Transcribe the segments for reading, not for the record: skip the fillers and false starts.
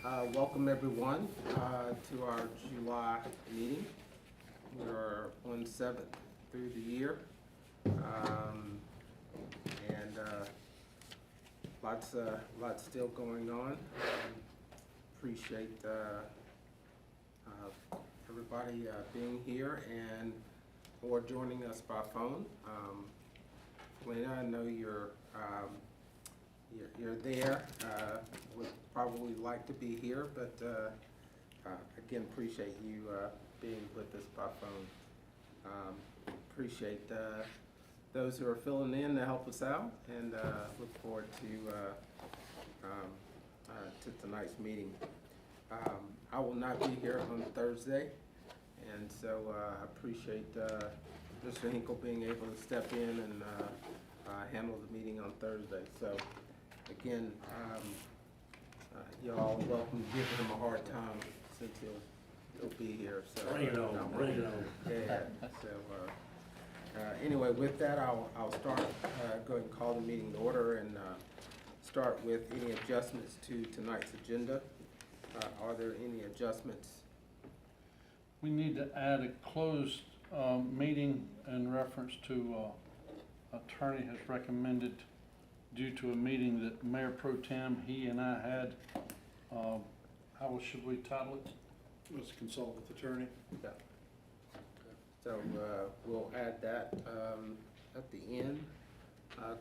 Welcome everyone to our July meeting. We're on 7th through the year, and lots still going on. Appreciate everybody being here and or joining us by phone. Lena, I know you're there. Would probably like to be here, but again, appreciate you being with us by phone. Appreciate those who are filling in to help us out, and look forward to tonight's meeting. I will not be here on Thursday, and so I appreciate Mr. Hinkle being able to step in and handle the meeting on Thursday. So again, y'all are welcome to give him a hard time since he'll be here. So bring it on, bring it on. Yeah. So anyway, with that, I'll start. Go ahead and call the meeting to order and start with any adjustments to tonight's agenda. Are there any adjustments? We need to add a closed meeting in reference to attorney has recommended due to a meeting that Mayor Pro Tem, he and I had. How should we title it? Let's consult with attorney. Yeah. So we'll add that at the end,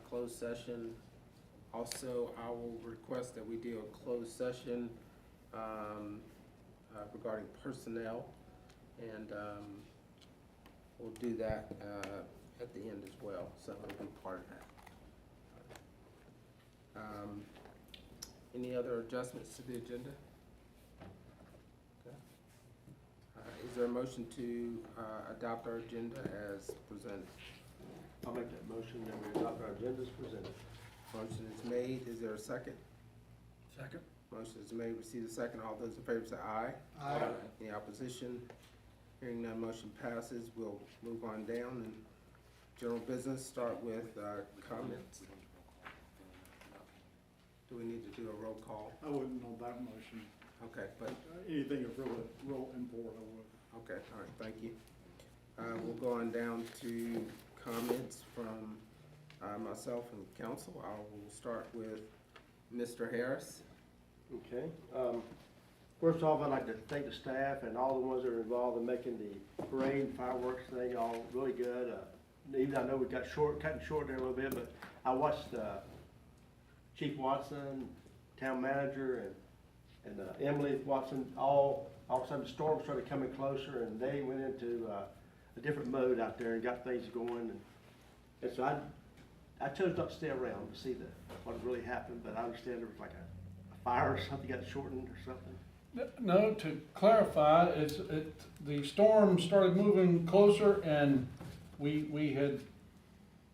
closed session. Also, I will request that we do a closed session regarding personnel, and we'll do that at the end as well, so it'll be part of that. Any other adjustments to the agenda? Okay. Is there a motion to adopt our agenda as presented? I'll make that motion that we adopt our agenda as presented. Motion is made. Is there a second? Second. Motion is made. Receive the second. All those in favor say aye. Aye. Any opposition? Hearing none, motion passes. We'll move on down and general business. Start with comments. Do we need to do a roll call? I wouldn't know that motion. Okay, but Anything of real import, I would. okay, all right, thank you. We'll go on down to comments from myself and council. I will start with Mr. Harris. Okay. First off, I'd like to thank the staff and all the ones that are involved in making the parade and fireworks thing all really good. Even I know we got cutting short there a little bit, but I watched Chief Watson, town manager, and Emily Watson, all of a sudden the storm started coming closer, and they went into a different mode out there and got things going. And so I chose not to stay around to see what really happened, but I understand there was like a fire or something got shortened or something. No, to clarify, the storm started moving closer, and we had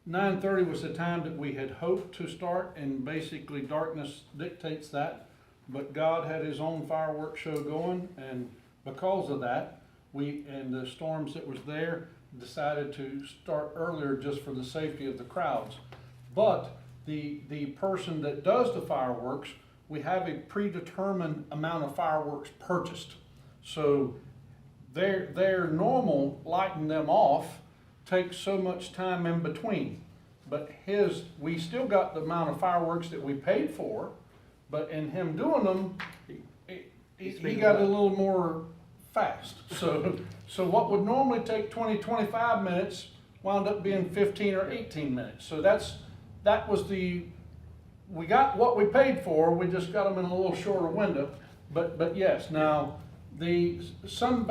9:30 was the time that we had hoped to start, and basically darkness dictates that. But God had his own fireworks show going, and because of that, we and the storms that was there decided to start earlier just for the safety of the crowds. But the person that does the fireworks, we have a predetermined amount of fireworks purchased. So their normal lighting them off takes so much time in between. But we still got the amount of fireworks that we paid for, but in him doing them, he got a little more fast. So what would normally take 20, 25 minutes wound up being 15 or 18 minutes. So we got what we paid for, we just got them in a little shorter window. But yes, now some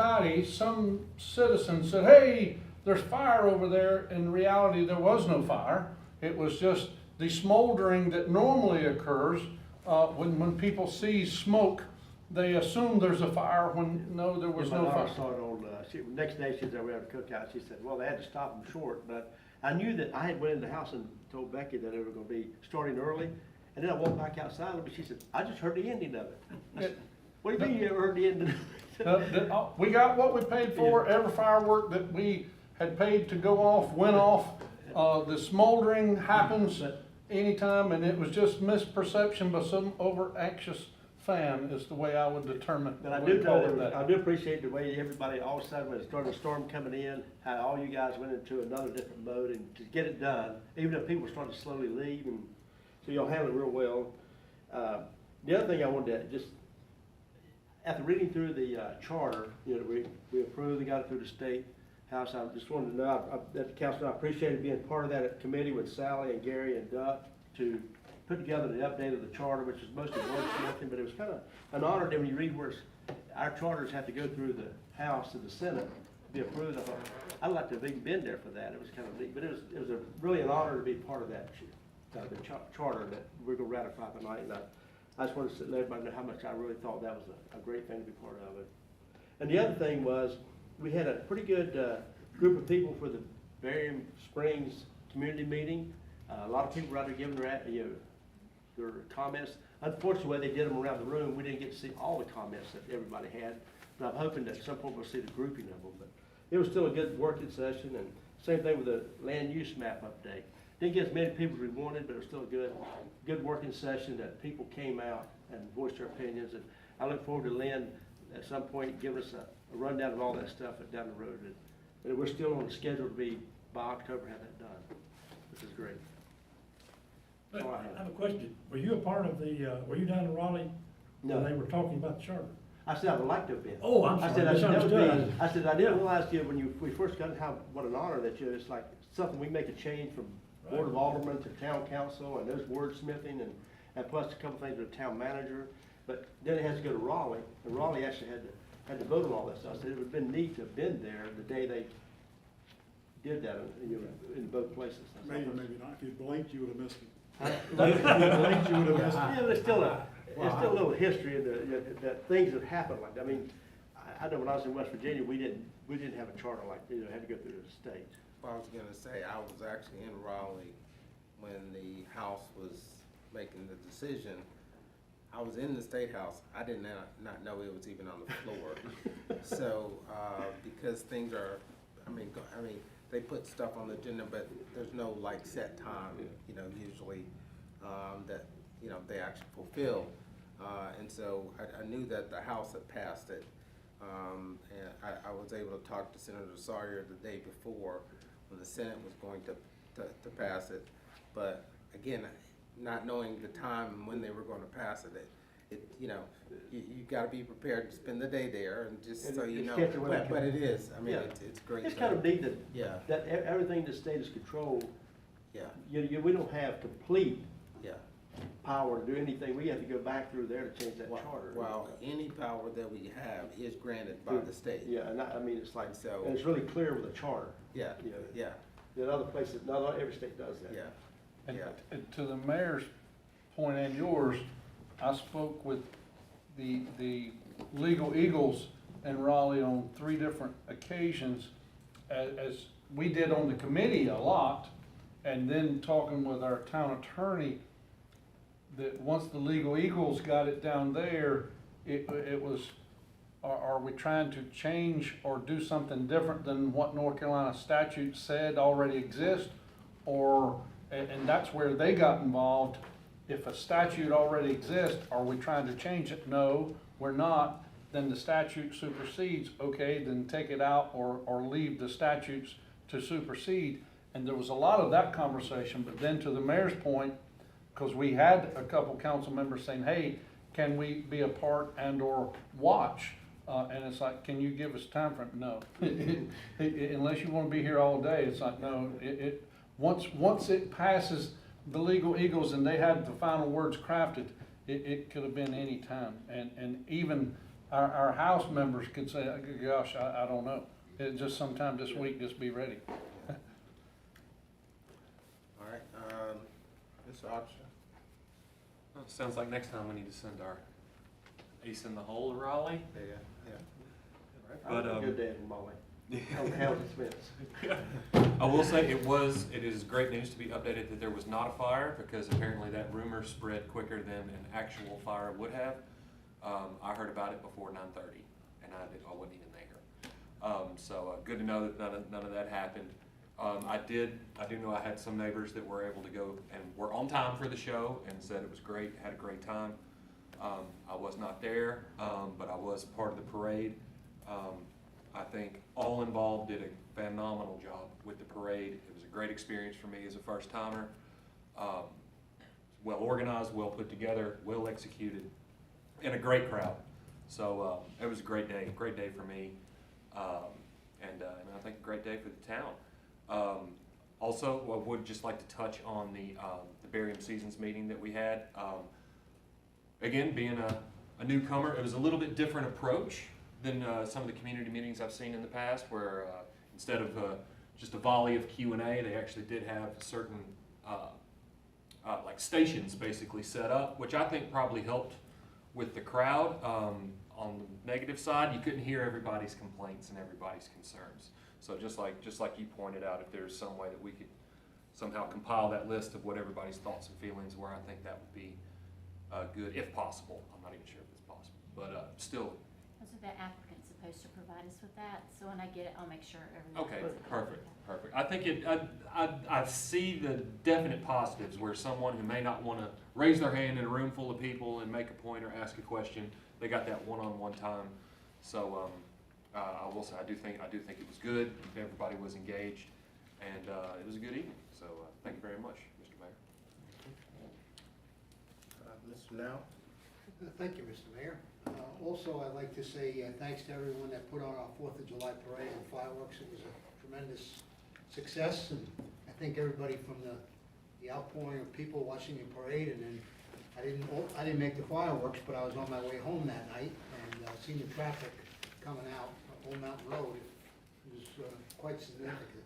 citizen said, hey, there's fire over there. In reality, there was no fire. It was just the smoldering that normally occurs when people see smoke. They assume there's a fire when no, there was no fire. My daughter saw it on, next day she was there, we had a cookout. She said, well, they had to stop them short. But I knew that I had went in the house and told Becky that they were going to be starting early. And then I walked back outside, but she said, I just heard the ending of it. I said, what do you mean you ever heard the ending of it? We got what we paid for. Every firework that we had paid to go off went off. The smoldering happens anytime, and it was just misperception by some over anxious fan is the way I would determine. But I would do call know it that, that. I do appreciate the way everybody, all of a sudden, when it started the storm coming in, how all you guys went into another different mode and to get it done, even if people started to slowly leave, and so y'all handled it real well. The other thing I wanted to just, after reading through the charter, you know, we approved and got it through the state house, I just wanted to know, that the council, I appreciated being part of that committee with Sally and Gary and Duck to put together the update of the charter, which is mostly wordsmithing, but it was kind of an honor that when you read where our charters have to go through the House and the Senate to be approved. I thought, I'd like to have even been there for that. It was kind of neat, but it was really an honor to be part of that, the charter that we're gonna ratify tonight. And I just wanted to let everybody know how much I really thought that was a great thing to be part of it. And the other thing was, we had a pretty good group of people for the Barium Springs community meeting. A lot of people were out there giving their comments. Unfortunately, the way they did them around the room, we didn't get to see all the comments that everybody had. But I'm hoping that some people will see the grouping of them. But it was still a good working session, and same thing with the land use map update. Didn't get as many people as we wanted, but it was still a good working session that people came out and voiced their opinions. And I look forward to Lynn at some point giving us a rundown of all that stuff down the road. And we're still on the schedule to be by October, have that done, which is great. But all I I have. have a question. Were you a part of were you down in Raleigh? No. When they were talking about the charter? I said I would like to have been. Oh, I'm sorry, I said that would misunderstood. be, I said, I didn't realize, you when we first got, what an honor that it's like something, we make a change from Board of Aldermen to Town Council, and there's wordsmithing, and plus a couple things with the town manager. But then it has to go to Raleigh, and Raleigh actually had to vote on all that stuff. I said it would have been neat to have been there the day they did that, in both places. Maybe, maybe not. If you blinked, you would have missed it. Huh? If you blinked, you would have missed it. Yeah, there's still a little history in that things that happened like that. I mean, I know when I was in West Virginia, we didn't have a charter like, had to go through the state. Well, I was gonna say, I was actually in Raleigh when the House was making the decision. I was in the State House. I did not know it was even on the floor. So, because things are, I mean, they put stuff on the agenda, but there's no like set time, usually, that, they actually fulfill. And so I knew that the House had passed it. And I was able to talk to Senator Sawyer the day before when the Senate was going to pass it. But again, not knowing the time and when they were going to pass it, you got to be prepared to spend the day there, and just And so it's you know. kept away. But it is. I mean, Yeah. it's great. It's kind of neat Yeah. that everything the state is controlled. Yeah. We don't have complete Yeah. power to do anything. We have to go back through there to change that charter. Well, any power that we have is granted by the state. Yeah, and I mean, it's like, So- and it's really clear with the charter. Yeah. You know, Yeah. that other places, not every state does that. Yeah. And Yeah. and to the mayor's point and yours, I spoke with the Legal Eagles in Raleigh on 3 different occasions, as we did on the committee a lot, and then talking with our town attorney, that once the Legal Eagles got it down there, it was, are we trying to change or do something different than what North Carolina statute said already exists? Or, and that's where they got involved. If a statute already exists, are we trying to change it? No, we're not. Then the statute supersedes. Okay, then take it out or leave the statutes to supersede. And there was a lot of that conversation, but then to the mayor's point, because we had a couple council members saying, hey, can we be a part and or watch? And it's like, can you give us time frame? No. Unless you want to be here all day, it's like, no. Once it passes the Legal Eagles and they had the final words crafted, it could have been any time. And even our House members could say, gosh, I don't know. It just sometime this week, just be ready. All right. Mr. Officer. Well, it sounds like next time we need to send our ace in the hole to Raleigh. Yeah. But, I'm a good dad in Molly. On How's expense. I will say it is great news to be updated that there was not a fire, because apparently that rumor spread quicker than an actual fire would have. I heard about it before 9:30, and I wasn't even there. So good to know that none of that happened. I do know I had some neighbors that were able to go and were on time for the show and said it was great, had a great time. I was not there, but I was part of the parade. I think all involved did a phenomenal job with the parade. It was a great experience for me as a first timer. Well organized, well put together, well executed, and a great crowd. So it was a great day for me, and I think a great day for the town. Also, I would just like to touch on the Barium Seasons meeting that we had. Again, being a newcomer, it was a little bit different approach than some of the community meetings I've seen in the past, where instead of just a volley of Q&A, they actually did have certain like stations basically set up, which I think probably helped with the crowd. On the negative side, you couldn't hear everybody's complaints and everybody's concerns. So just like you pointed out, if there's some way that we could somehow compile that list of what everybody's thoughts and feelings were, I think that would be good, if possible. I'm not even sure if it's possible, but still. Was the applicant supposed to provide us with that? So when I get it, I'll make sure everyone. Okay, perfect. I think I see the definite positives where someone who may not want to raise their hand in a room full of people and make a point or ask a question, they got that one-on-one time. So I will say I do think it was good. Everybody was engaged, and it was a good evening. So thank you very much, Mr. Mayor. Mr. Now? Thank you, Mr. Mayor. Also, I'd like to say thanks to everyone that put on our 4th of July parade and fireworks. It was a tremendous success, and I thank everybody from the outpouring of people watching the parade. And then I didn't make the fireworks, but I was on my way home that night, and seeing the traffic coming out Old Mountain Road, it was quite significant.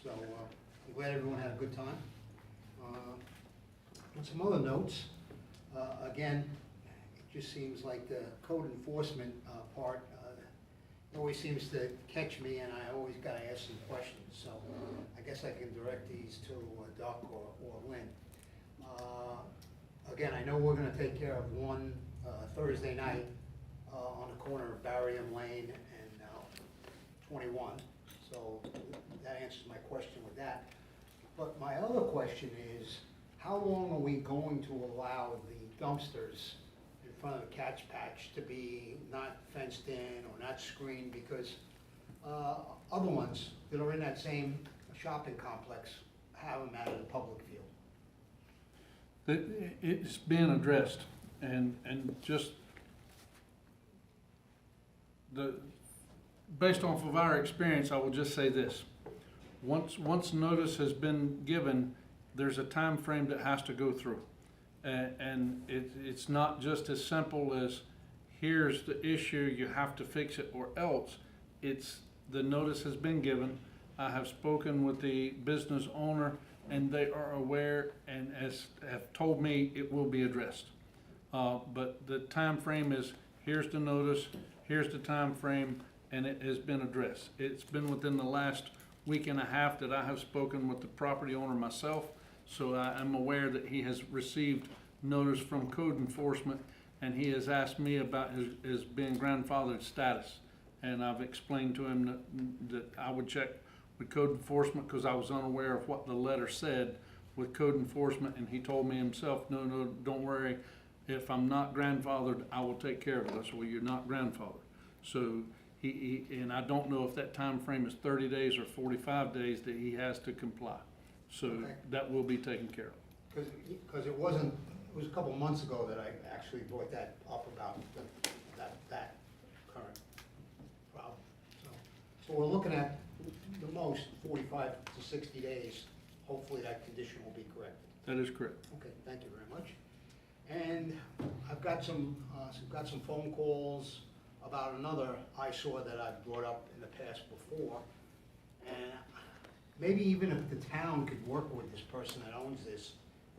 So I'm glad everyone had a good time. And some other notes. Again, it just seems like the code enforcement part always seems to catch me, and I always got to ask some questions. So I guess I can direct these to Doc or Lynn. Again, I know we're going to take care of one Thursday night on the corner of Barium Lane and 21. So that answers my question with that. But my other question is, how long are we going to allow the dumpsters in front of the catch patch to be not fenced in or not screened? Because other ones that are in that same shopping complex have them out of the public field. It's being addressed, and just based off of our experience, I will just say this. Once notice has been given, there's a time frame that has to go through. And it's not just as simple as, here's the issue, you have to fix it or else. It's, the notice has been given. I have spoken with the business owner, and they are aware and have told me it will be addressed. But the time frame is, here's the notice, here's the time frame, and it has been addressed. It's been within the last week and a half that I have spoken with the property owner myself. So I am aware that he has received notice from code enforcement, and he has asked me about his being grandfathered status. And I've explained to him that I would check with code enforcement because I was unaware of what the letter said with code enforcement, and he told me himself, no, don't worry. If I'm not grandfathered, I will take care of it. I said, well, you're not grandfathered. So he and I don't know if that time frame is 30 days or 45 days that he has to comply. So Okay. that will be taken care of. Because it was a couple months ago that I actually brought that up about that current problem. So we're looking at the most 45 to 60 days. Hopefully that condition will be corrected. That is correct. Okay, thank you very much. And I've got some phone calls about another eyesore that I've brought up in the past before. And maybe even if the town could work with this person that owns this,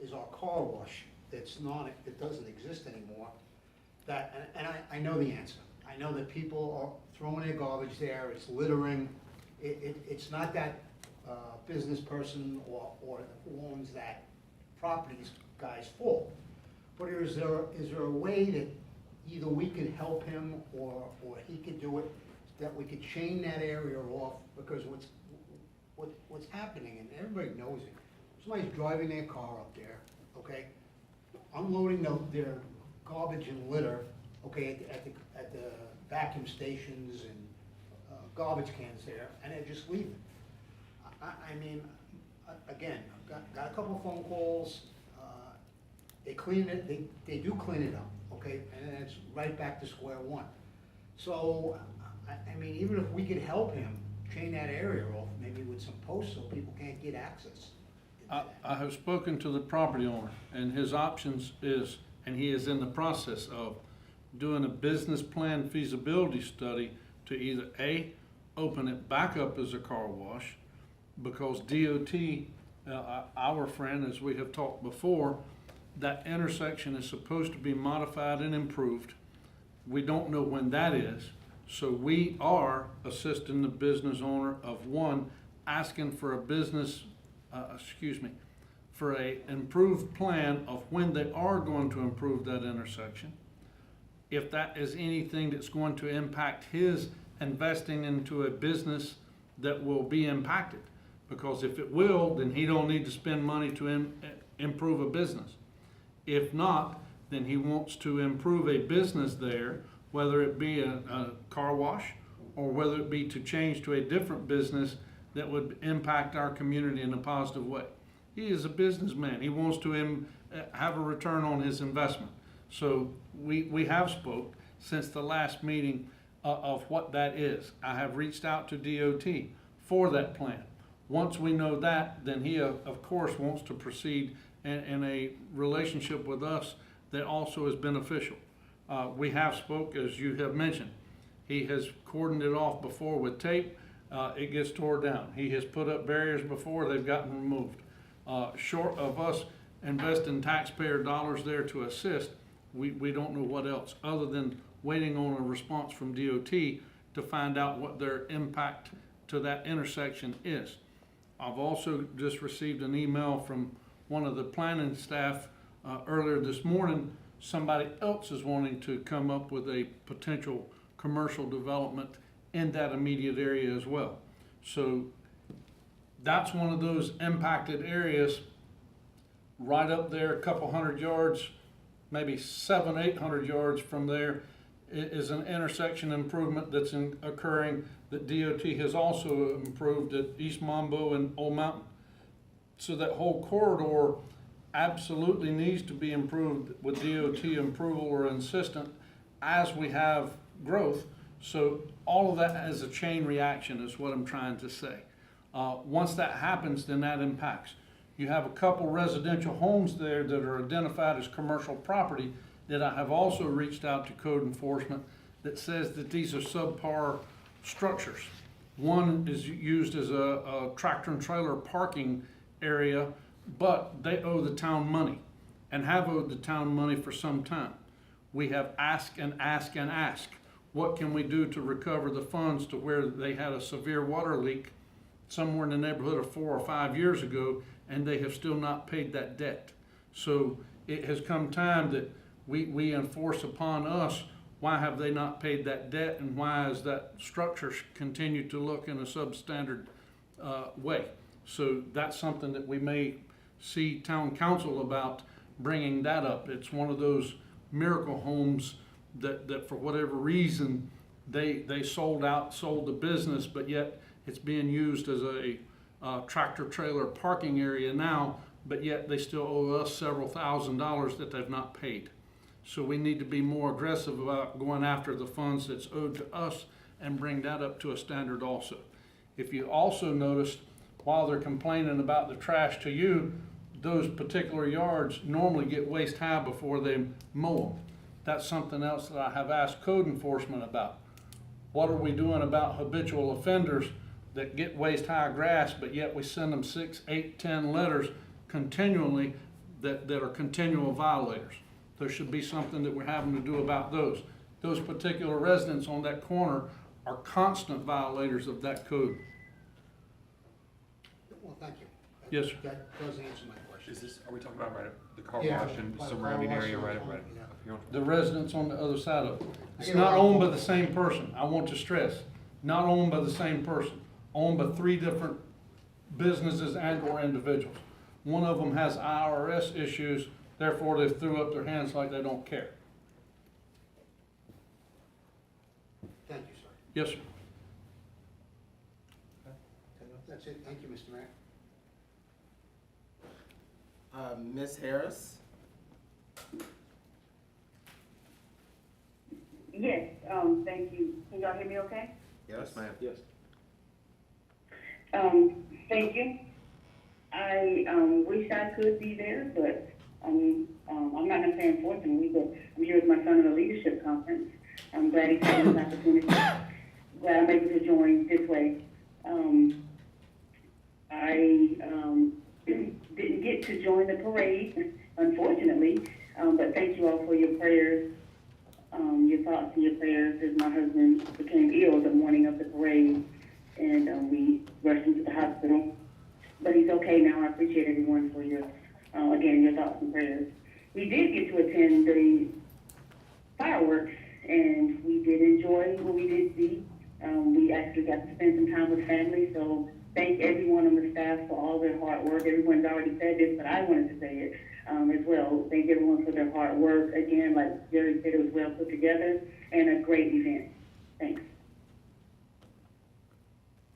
is our car wash that doesn't exist anymore. And I know the answer. I know that people are throwing their garbage there, it's littering. It's not that business person or who owns that property's guy's fault. But is there a way that either we could help him or he could do it, that we could chain that area off? Because what's happening, and everybody knows it, somebody's driving their car up there, okay, unloading their garbage and litter, okay, at the vacuum stations and garbage cans there, and they're just leaving. I mean, again, I've got a couple of phone calls, they clean it, they do clean it up, okay, and then it's right back to square one. So, I mean, even if we could help him chain that area off, maybe with some posts so people can't get access. I have spoken to the property owner, and his options is, and he is in the process of doing a business plan feasibility study to either A, open it back up as a car wash, because DOT, our friend, as we have talked before, that intersection is supposed to be modified and improved. We don't know when that is, so we are assisting the business owner of one, asking for a business, for a improved plan of when they are going to improve that intersection. If that is anything that's going to impact his investing into a business that will be impacted. Because if it will, then he don't need to spend money to improve a business. If not, then he wants to improve a business there, whether it be a car wash or whether it be to change to a different business that would impact our community in a positive way. He is a businessman. He wants to have a return on his investment. So we have spoke since the last meeting of what that is. I have reached out to DOT for that plan. Once we know that, then he of course wants to proceed in a relationship with us that also is beneficial. We have spoke, as you have mentioned. He has cordoned it off before with tape. It gets tore down. He has put up barriers before, they've gotten removed. Short of us investing taxpayer dollars there to assist, we don't know what else, other than waiting on a response from DOT to find out what their impact to that intersection is. I've also just received an email from one of the planning staff earlier this morning. Somebody else is wanting to come up with a potential commercial development in that immediate area as well. So that's one of those impacted areas right up there, a couple hundred yards, maybe 700-800 yards from there is an intersection improvement that's occurring that DOT has also improved at East Mambo and Old Mountain. So that whole corridor absolutely needs to be improved with DOT approval or insistent as we have growth. So all of that as a chain reaction is what I'm trying to say. Once that happens, then that impacts. You have a couple residential homes there that are identified as commercial property that I have also reached out to code enforcement that says that these are subpar structures. One is used as a tractor and trailer parking area, but they owe the town money and have owed the town money for some time. We have asked and asked and asked, what can we do to recover the funds to where they had a severe water leak somewhere in the neighborhood of 4 or 5 years ago, and they have still not paid that debt. So it has come time that we enforce upon us, why have they not paid that debt, and why is that structure continue to look in a substandard way? So that's something that we may see town council about bringing that up. It's one of those miracle homes that for whatever reason, they sold the business, but yet it's being used as a tractor trailer parking area now, but yet they still owe us several $1,000s that they've not paid. So we need to be more aggressive about going after the funds that's owed to us and bring that up to a standard also. If you also noticed, while they're complaining about the trash to you, those particular yards normally get waist high before they mow them. That's something else that I have asked code enforcement about. What are we doing about habitual offenders that get waist high grass, but yet we send them 6, 8, 10 letters continually that are continual violators? There should be something that we're having to do about those. Those particular residents on that corner are constant violators of that code. Well, thank you. Yes, sir. That does answer my question. Is this, are we talking about right at the car Yeah, wash and by the surrounding car wash area and right all, up yeah. here? The residents on the other side of it. It's get a not lot of owned by phone the calls. same person. I want to stress, not owned by the same person. Owned by 3 different businesses and or individuals. One of them has IRS issues, therefore they threw up their hands like they don't care. Yes, sir. That's it, thank you, Mr. Mayor. Ms. Harris? Yes, thank you. Can y'all hear me okay? Yes, ma'am. Yes. Thank you. I, wish I could be there, but, I'm not gonna say unfortunately, but I'm here with my son at a leadership conference. I'm glad he's having this opportunity. Glad I'm able to join this way. I, didn't get to join the parade, unfortunately, but thank you all for your prayers, your thoughts and your prayers as my husband became ill the morning of the parade, and we rushed him to the hospital. But he's okay now. I appreciate everyone for your, again, your thoughts and prayers. We did get to attend the fireworks, and we did enjoy what we did see. We actually got to spend some time with family, so thank everyone on the staff for all their hard work. Everyone's already said this, but I wanted to say it as well. Thank everyone for their hard work. Again, like Jerry said, it was well put together and a great event. Thanks.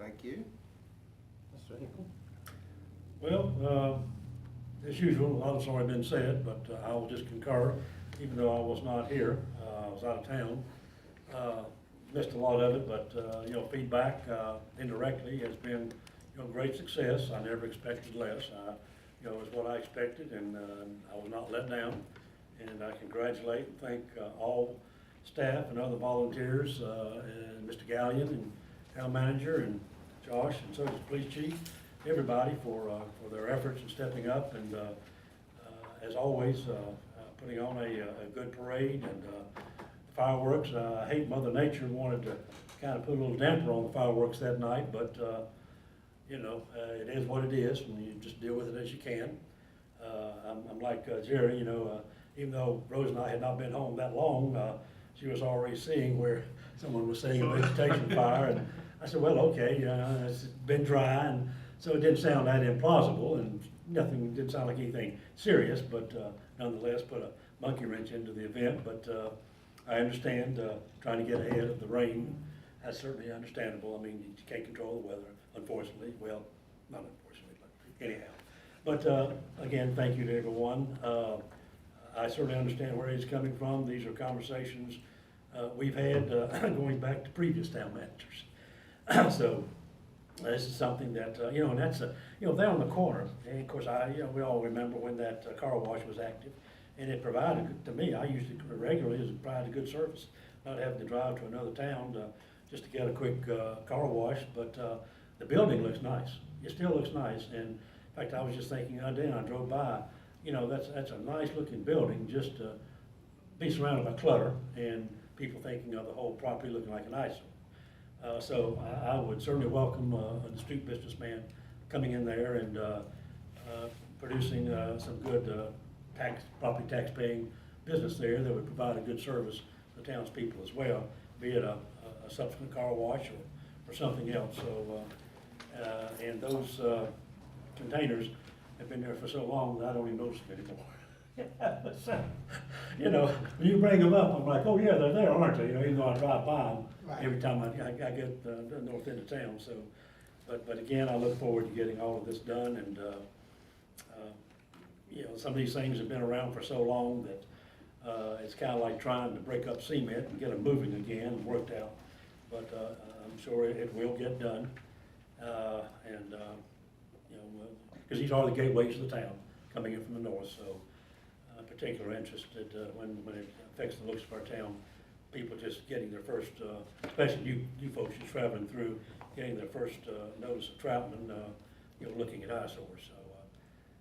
thank you. Mr. Hinkle? Well, as usual, a lot's already been said, but I will just concur, even though I was not here, I was out of town. Missed a lot of it, but, feedback, indirectly has been, great success. I never expected less. It was what I expected, and, I was not let down. And I congratulate and thank, all staff and other volunteers, and Mr. Gallion and town manager and Josh, and so does the police chief, everybody for their efforts in stepping up and, as always, putting on a good parade and, fireworks. I hate Mother Nature wanted to kind of put a little damper on the fireworks that night, but, it is what it is, and you just deal with it as you can. I'm like Jerry, even though Rose and I had not been home that long, she was already seeing where someone was setting a vegetation fire, and I said, well, okay, it's been dry, and so it didn't sound that implausible, and nothing, didn't sound like anything serious, but nonetheless put a monkey wrench into the event. But I understand trying to get ahead of the rain. That's certainly understandable. I mean, you can't control the weather, unfortunately. Well, not unfortunately, but anyhow. But again, thank you to everyone. I certainly understand where he's coming from. These are conversations we've had going back to previous town managers. So this is something that, and that's, there on the corner. And of course, we all remember when that car wash was active. And it provided, to me, I used it regularly, it provided a good service. Not having to drive to another town just to get a quick car wash, but the building looks nice. It still looks nice. And in fact, I was just thinking the other day, I drove by, that's a nice looking building, just to be surrounded by clutter and people thinking of the whole property looking like an eyesore. So I would certainly welcome an astute businessman coming in there and producing some good property tax paying business there that would provide a good service to the townspeople as well, be it a subsequent car wash or something else. So, and those containers have been there for so long that I don't even notice them anymore. So, when you bring them up, I'm like, oh yeah, they're there, aren't they? Even though I drive by them Right. every time I get the north end of town. So, but again, I look forward to getting all of this done. And some of these things have been around for so long that it's kind of like trying to break up cement and get them moving again and worked out. But I'm sure it will get done. Because these are the gateways to the town coming in from the north. So particular interested when it affects the looks of our town. People just getting their first, especially you folks just traveling through, getting their first notice of Troutman, looking at eyesores. So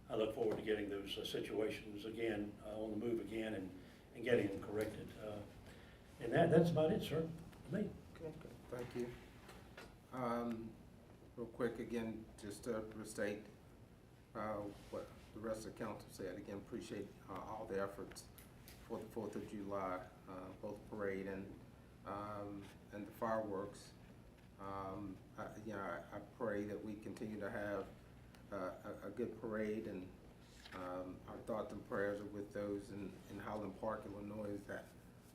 I look forward to getting those situations again on the move again and getting them corrected. And that's about it, sir, for me. Okay, good. Thank you. Real quick, again, just to restate what the rest of the council said. Again, appreciate all the efforts for the 4th of July, both parade and the fireworks. I pray that we continue to have a good parade, and our thoughts and prayers are with those in Highland Park, Illinois, that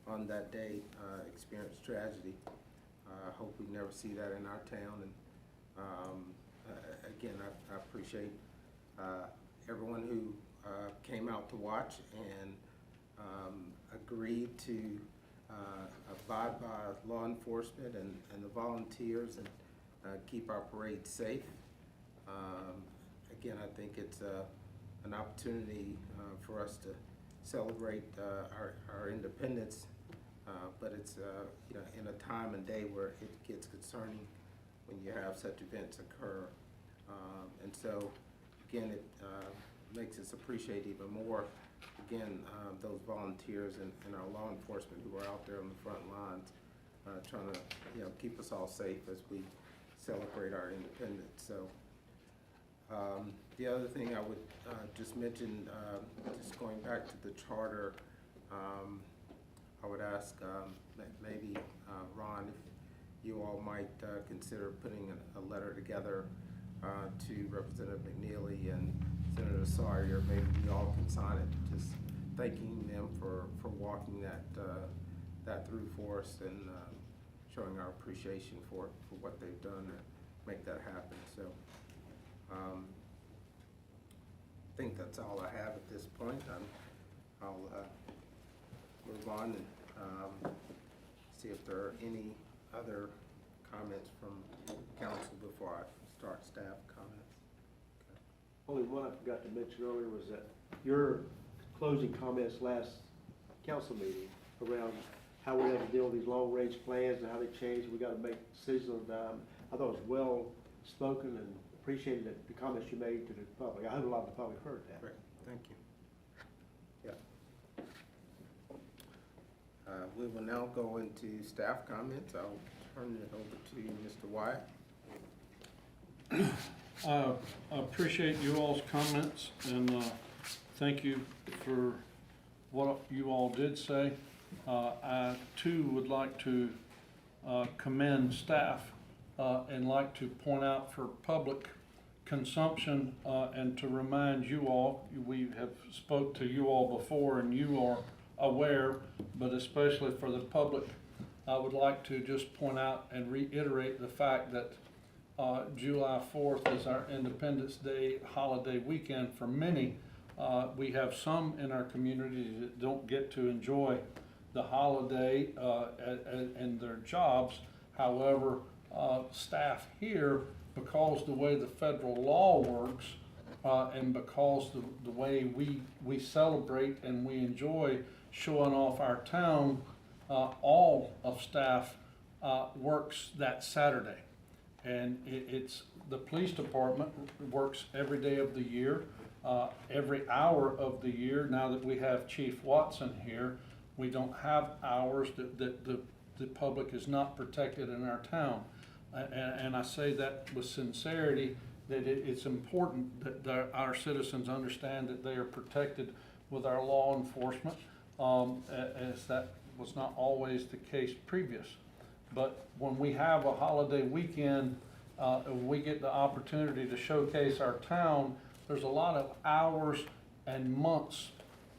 on that day experienced tragedy. Hope we never see that in our town. And again, I appreciate everyone who came out to watch and agreed to abide by law enforcement and the volunteers and keep our parade safe. Again, I think it's an opportunity for us to celebrate our independence, but it's you know, in a time and day where it gets concerning when you have such events occur. And so, again, it makes us appreciate even more, again, those volunteers and our law enforcement who are out there on the front lines, trying to, you know, keep us all safe as we celebrate our independence. So, the other thing I would just mention, just going back to the charter, I would ask maybe Ron, if you all might consider putting a letter together to Representative McNeely and Senator Sawyer. Maybe we all can sign it, just thanking them for walking that through for us and showing our appreciation for what they've done to make that happen. So I think that's all I have at this point. I'll move on and see if there are any other comments from council before I start staff comments. Only one I forgot to mention earlier was that your closing comments last council meeting around how we have to deal with these long-range plans and how they change, we gotta make decisions on them. I thought it was well spoken and appreciated the comments you made to the public. I hope a lot of the public heard that. Great, thank you. Yeah. We will now go into staff comments. I'll turn it over to Mr. Wyatt. I appreciate you all's comments and thank you for what you all did say. I too would like to commend staff and like to point out for public consumption and to remind you all, we have spoke to you all before and you are aware, but especially for the public, I would like to just point out and reiterate the fact that July 4th is our Independence Day holiday weekend for many. We have some in our community that don't get to enjoy the holiday and their jobs. However, staff here, because the way the federal law works and because the way we celebrate and we enjoy showing off our town, all of staff works that Saturday. And it's the police department works every day of the year, every hour of the year. Now that we have Chief Watson here, we don't have hours that the public is not protected in our town. And I say that with sincerity, that it's important that our citizens understand that they are protected with our law enforcement, as that was not always the case previous. But when we have a holiday weekend, we get the opportunity to showcase our town. There's a lot of hours and months,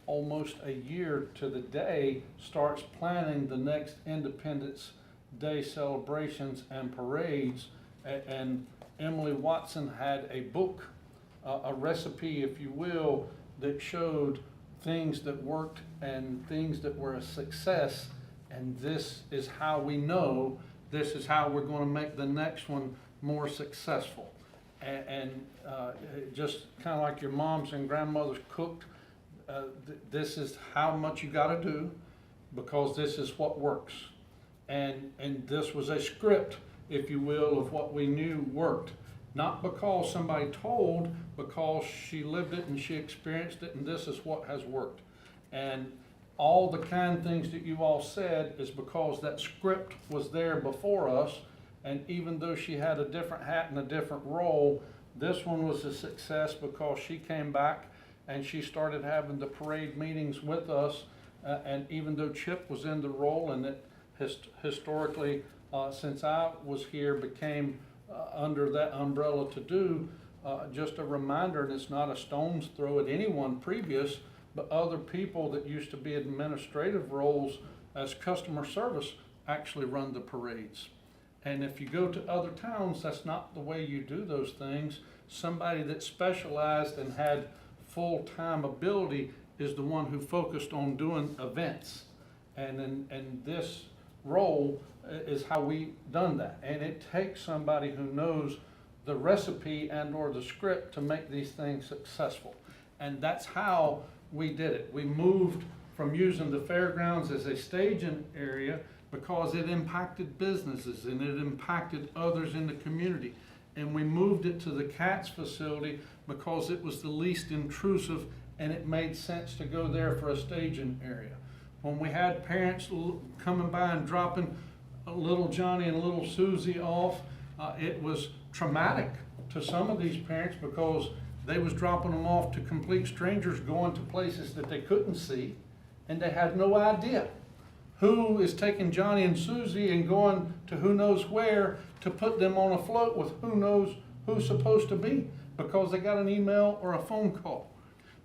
almost a year to the day, starts planning the next Independence Day celebrations and parades. And Emily Watson had a book, a recipe, if you will, that showed things that worked and things that were a success. And this is how we know, this is how we're going to make the next one more successful. And just kind of like your moms and grandmothers cooked, this is how much you got to do because this is what works. And this was a script, if you will, of what we knew worked. Not because somebody told, because she lived it and she experienced it, and this is what has worked. And all the kind things that you all said is because that script was there before us, and even though she had a different hat and a different role, this one was a success because she came back and she started having the parade meetings with us, and even though Chip was in the role and it historically, since I was here, became under that umbrella to do, just a reminder, and it's not a stone's throw at anyone previous, but other people that used to be administrative roles as customer service actually run the parades. And if you go to other towns, that's not the way you do those things. Somebody that specialized and had full-time ability is the one who focused on doing events. And in this role is how we done that. And it takes somebody who knows the recipe and or the script to make these things successful. And that's how we did it. We moved from using the fairgrounds as a staging area because it impacted businesses and it impacted others in the community. And we moved it to the Cats facility because it was the least intrusive and it made sense to go there for a staging area. When we had parents coming by and dropping little Johnny and little Susie off, it was traumatic to some of these parents because they was dropping them off to complete strangers going to places that they couldn't see, and they had no idea who is taking Johnny and Susie and going to who knows where to put them on a float with who knows who's supposed to be because they got an email or a phone call.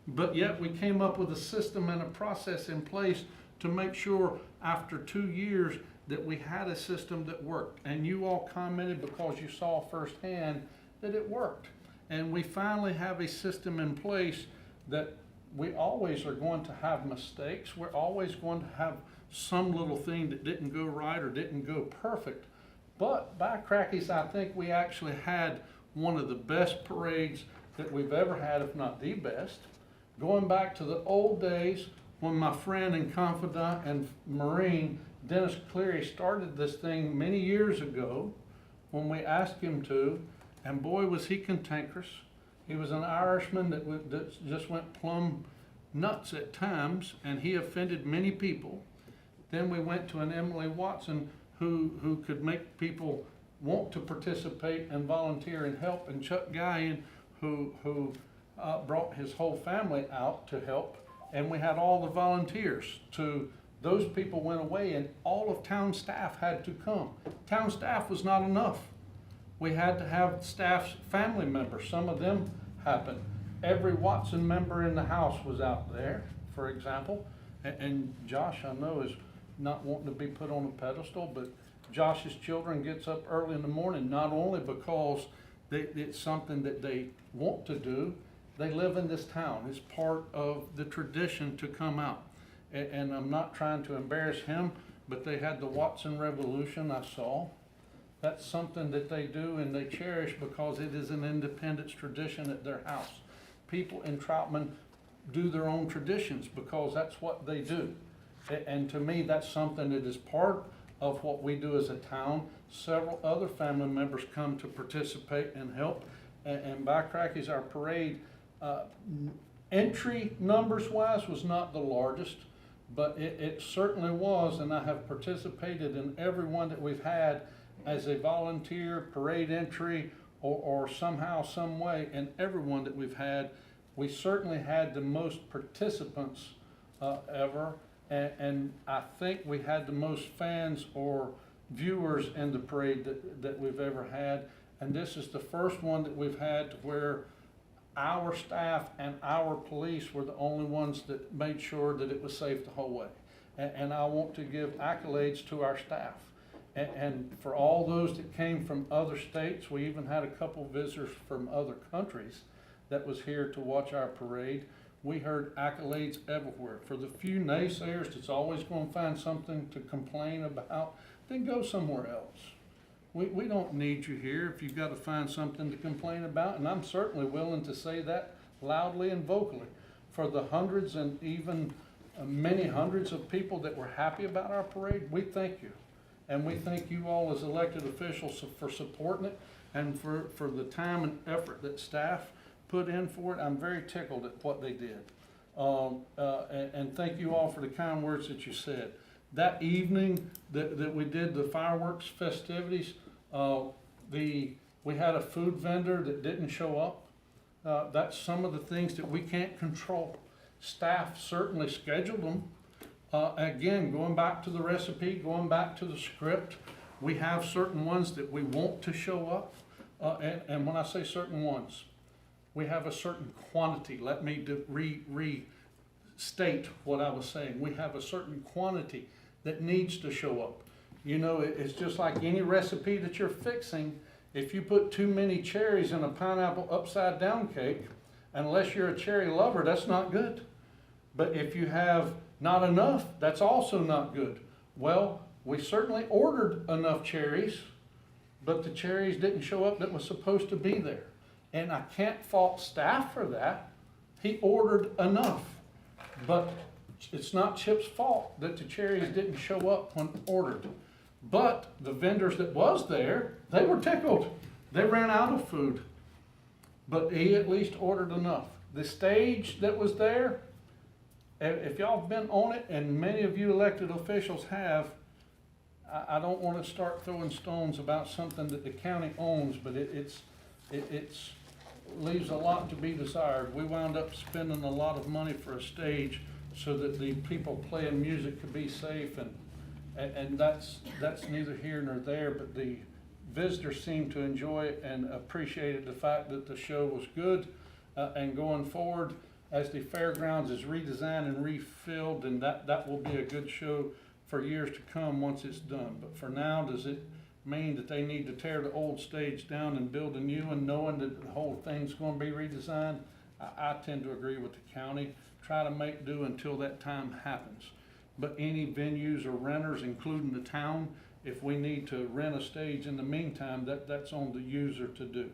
But yet we came up with a system and a process in place to make sure after 2 years that we had a system that worked. And you all commented because you saw firsthand that it worked. And we finally have a system in place that we always are going to have mistakes. We're always going to have some little thing that didn't go right or didn't go perfect. But by crackies, I think we actually had one of the best parades that we've ever had, if not the best. Going back to the old days when my friend and confidant and Marine, Dennis Cleary, started this thing many years ago when we asked him to, and boy was he cantankerous. He was an Irishman that just went plumb nuts at times, and he offended many people. Then we went to an Emily Watson who could make people want to participate and volunteer and help, and Chuck Guyan who brought his whole family out to help, and we had all the volunteers. Those people went away and all of town staff had to come. Town staff was not enough. We had to have staff's family members. Some of them happened. Every Watson member in the house was out there, for example. And Josh, I know, is not wanting to be put on a pedestal, but Josh's children gets up early in the morning, not only because it's something that they want to do, they live in this town. It's part of the tradition to come out. And I'm not trying to embarrass him, but they had the Watson Revolution I saw. That's something that they do and they cherish because it is an independence tradition at their house. People in Troutman do their own traditions because that's what they do. And to me, that's something that is part of what we do as a town. Several other family members come to participate and help. And by crackies, our parade, entry numbers wise was not the largest, but it certainly was, and I have participated in every one that we've had as a volunteer, parade entry, or somehow, some way, in every one that we've had. We certainly had the most participants ever, and I think we had the most fans or viewers in the parade that we've ever had. And this is the first one that we've had to where our staff and our police were the only ones that made sure that it was safe the whole way. And I want to give accolades to our staff. And for all those that came from other states, we even had a couple visitors from other countries that was here to watch our parade. We heard accolades everywhere. For the few naysayers that's always going to find something to complain about, then go somewhere else. We don't need you here if you've got to find something to complain about, and I'm certainly willing to say that loudly and vocally. For the hundreds and even many hundreds of people that were happy about our parade, we thank you. And we thank you all as elected officials for supporting it and for the time and effort that staff put in for it. I'm very tickled at what they did. And thank you all for the kind words that you said. That evening that we did the fireworks festivities, we had a food vendor that didn't show up. That's some of the things that we can't control. Staff certainly scheduled them. Again, going back to the recipe, going back to the script, we have certain ones that we want to show up. And when I say certain ones, we have a certain quantity. Let me restate what I was saying. We have a certain quantity that needs to show up. You know, it's just like any recipe that you're fixing. If you put too many cherries in a pineapple upside down cake, unless you're a cherry lover, that's not good. But if you have not enough, that's also not good. Well, we certainly ordered enough cherries, but the cherries didn't show up that was supposed to be there. And I can't fault staff for that. He ordered enough. But it's not Chip's fault that the cherries didn't show up when ordered. But the vendors that was there, they were tickled. They ran out of food. But he at least ordered enough. The stage that was there, if y'all have been on it, and many of you elected officials have, I don't want to start throwing stones about something that the county owns, but it's leaves a lot to be desired. We wound up spending a lot of money for a stage so that the people playing music could be safe, and that's neither here nor there, but the visitors seemed to enjoy it and appreciated the fact that the show was good, and going forward, as the fairgrounds is redesigned and refilled, and that will be a good show for years to come once it's done. But for now, does it mean that they need to tear the old stage down and build a new one, knowing that the whole thing's gonna be redesigned? I tend to agree with the county. Try to make do until that time happens. But any venues or renters, including the town, if we need to rent a stage in the meantime, that's on the user to do.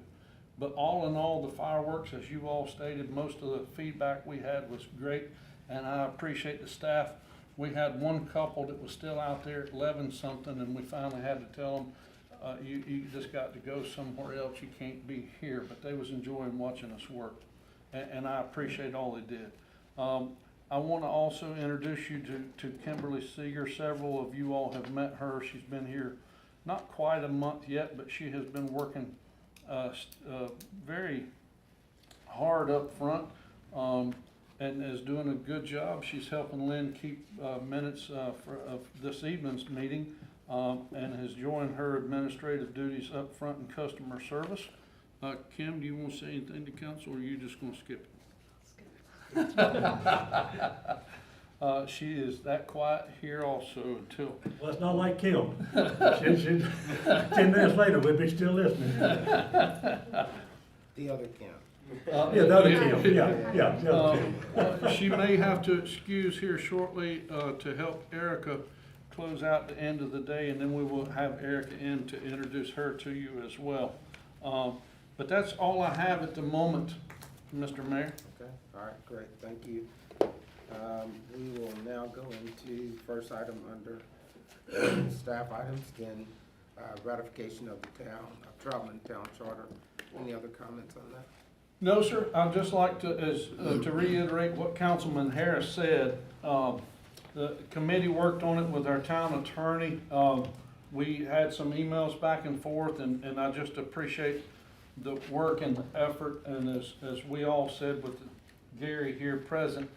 But all in all, the fireworks, as you all stated, most of the feedback we had was great, and I appreciate the staff. We had one couple that was still out there at 11 something, and we finally had to tell them, you just got to go somewhere else, you can't be here, but they was enjoying watching us work, and I appreciate all they did. I want to also introduce you to Kimberly Seeger. Several of you all have met her. She's been here not quite a month yet, but she has been working very hard up front, and is doing a good job. She's helping Lynn keep minutes of this evening's meeting, and has joined her administrative duties up front in customer service. Kim, do you want to say anything to council, or are you just going to skip it? She is that quiet here also until. Well, it's not like Kim. She 10 minutes later, we'll be still listening. The other Kim. Yeah, the other Kim, yeah, the other Kim. She may have to excuse here shortly to help Erica close out the end of the day, and then we will have Erica in to introduce her to you as well. But that's all I have at the moment, Mr. Mayor. Okay, all right, great, thank you. We will now go into first item under staff items, then ratification of the Troutman Town Charter. Any other comments on that? No, sir. I'd just like to reiterate what Councilman Harris said. The committee worked on it with our town attorney. We had some emails back and forth, and I just appreciate the work and the effort. And as we all said with Gary here present,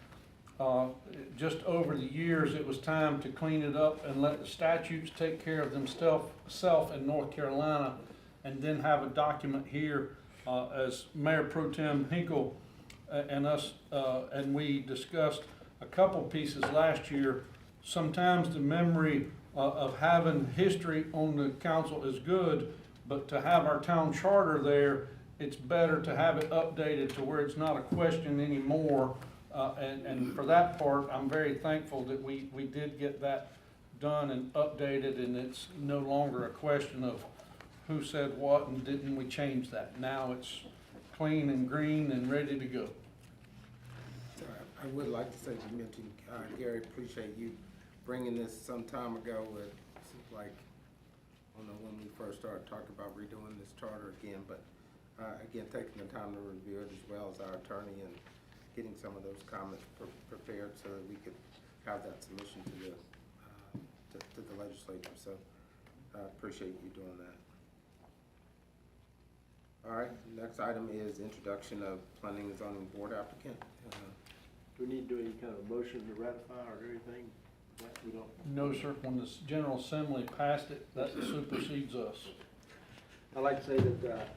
just over the years, it was time to clean it up and let the statutes take care of themselves in North Carolina, and then have a document here. As Mayor Pro Tem Hinkle and us, and we discussed a couple pieces last year. Sometimes the memory of having history on the council is good, but to have our town charter there, it's better to have it updated to where it's not a question anymore. And for that part, I'm very thankful that we did get that done and updated, and it's no longer a question of who said what and didn't we change that. Now it's clean and green and ready to go. I would like to say, you mentioned, Gary, appreciate you bringing this some time ago. It seems like, I don't know when we first started talking about redoing this charter again, but again, taking the time to review it as well as our attorney and getting some of those comments prepared so that we could have that submission to the legislature. So I appreciate you doing that. All right, next item is introduction of planning and zoning board applicant. Do we need to do any kind of motion to ratify or do anything? We don't. No, sir. When the General Assembly passed it, that supersedes us. I'd like to say that,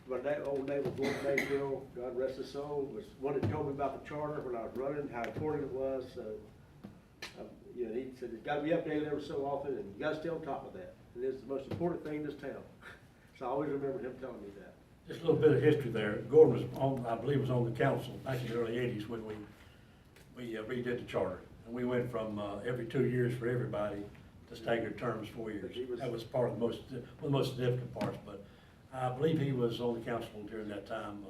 my old neighbor, Gordon Mayfield, God rest his soul, was one that told me about the charter when I was running, how important it was. So You know, he said, it's gotta be updated every so often, and you gotta stay on top of that. And it's the most important thing in this town. So I always remember him telling me that. Just a little bit of history there. Gordon was on, I believe was on the council back in the early eighties when we redid the charter. And we went from, every 2 years for everybody to staggered terms, 4 years. That was part of one of the most significant parts, but I believe he was on the council during that time,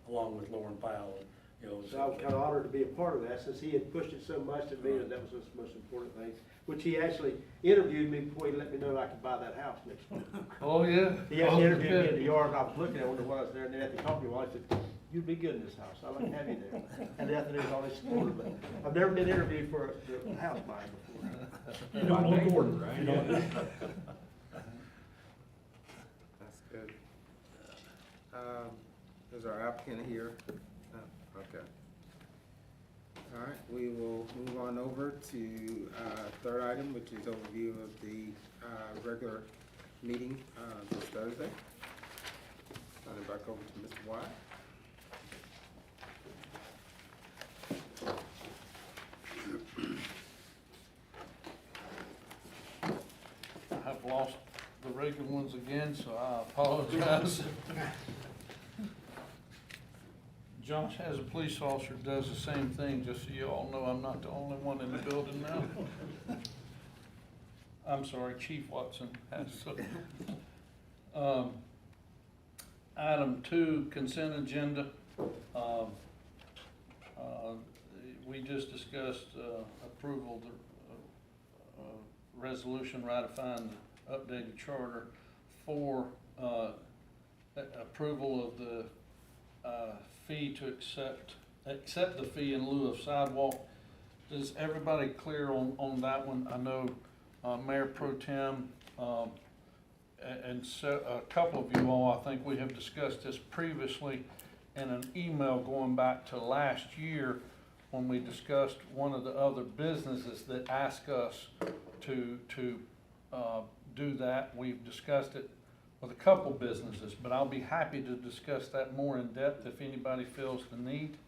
along with Lauren Powell, and, you know. So I was kind of honored to be a part of that, since he had pushed it so much to me, that was the most important thing. Which he actually interviewed me before he let me know I could buy that house next month. Oh, yeah? He actually interviewed me in the yard, and I was looking at it when I was there, and then at the company, well, I said, you'd be good in this house, I'd like to have you there. And nothing is always supported, but I've never been interviewed for the house buying before. You don't want Gordon, right? You don't. That's good. Is our applicant here? Oh, okay. All right, we will move on over to third item, which is overview of the regular meeting this Thursday. Turn it back over to Mr. Wyatt. I've lost the regular ones again, so I apologize. Josh, as a police officer, does the same thing, just so you all know I'm not the only one in the building now. I'm sorry, Chief Watson has so. Item 2, consent agenda. We just discussed approval of the resolution ratifying the updated charter for approval of the fee to accept the fee in lieu of sidewalk. Is everybody clear on that one? I know Mayor Pro Tem and so a couple of you all, I think we have discussed this previously in an email going back to last year when we discussed one of the other businesses that asked us to do that. We've discussed it with a couple businesses, but I'll be happy to discuss that more in depth if anybody feels the need.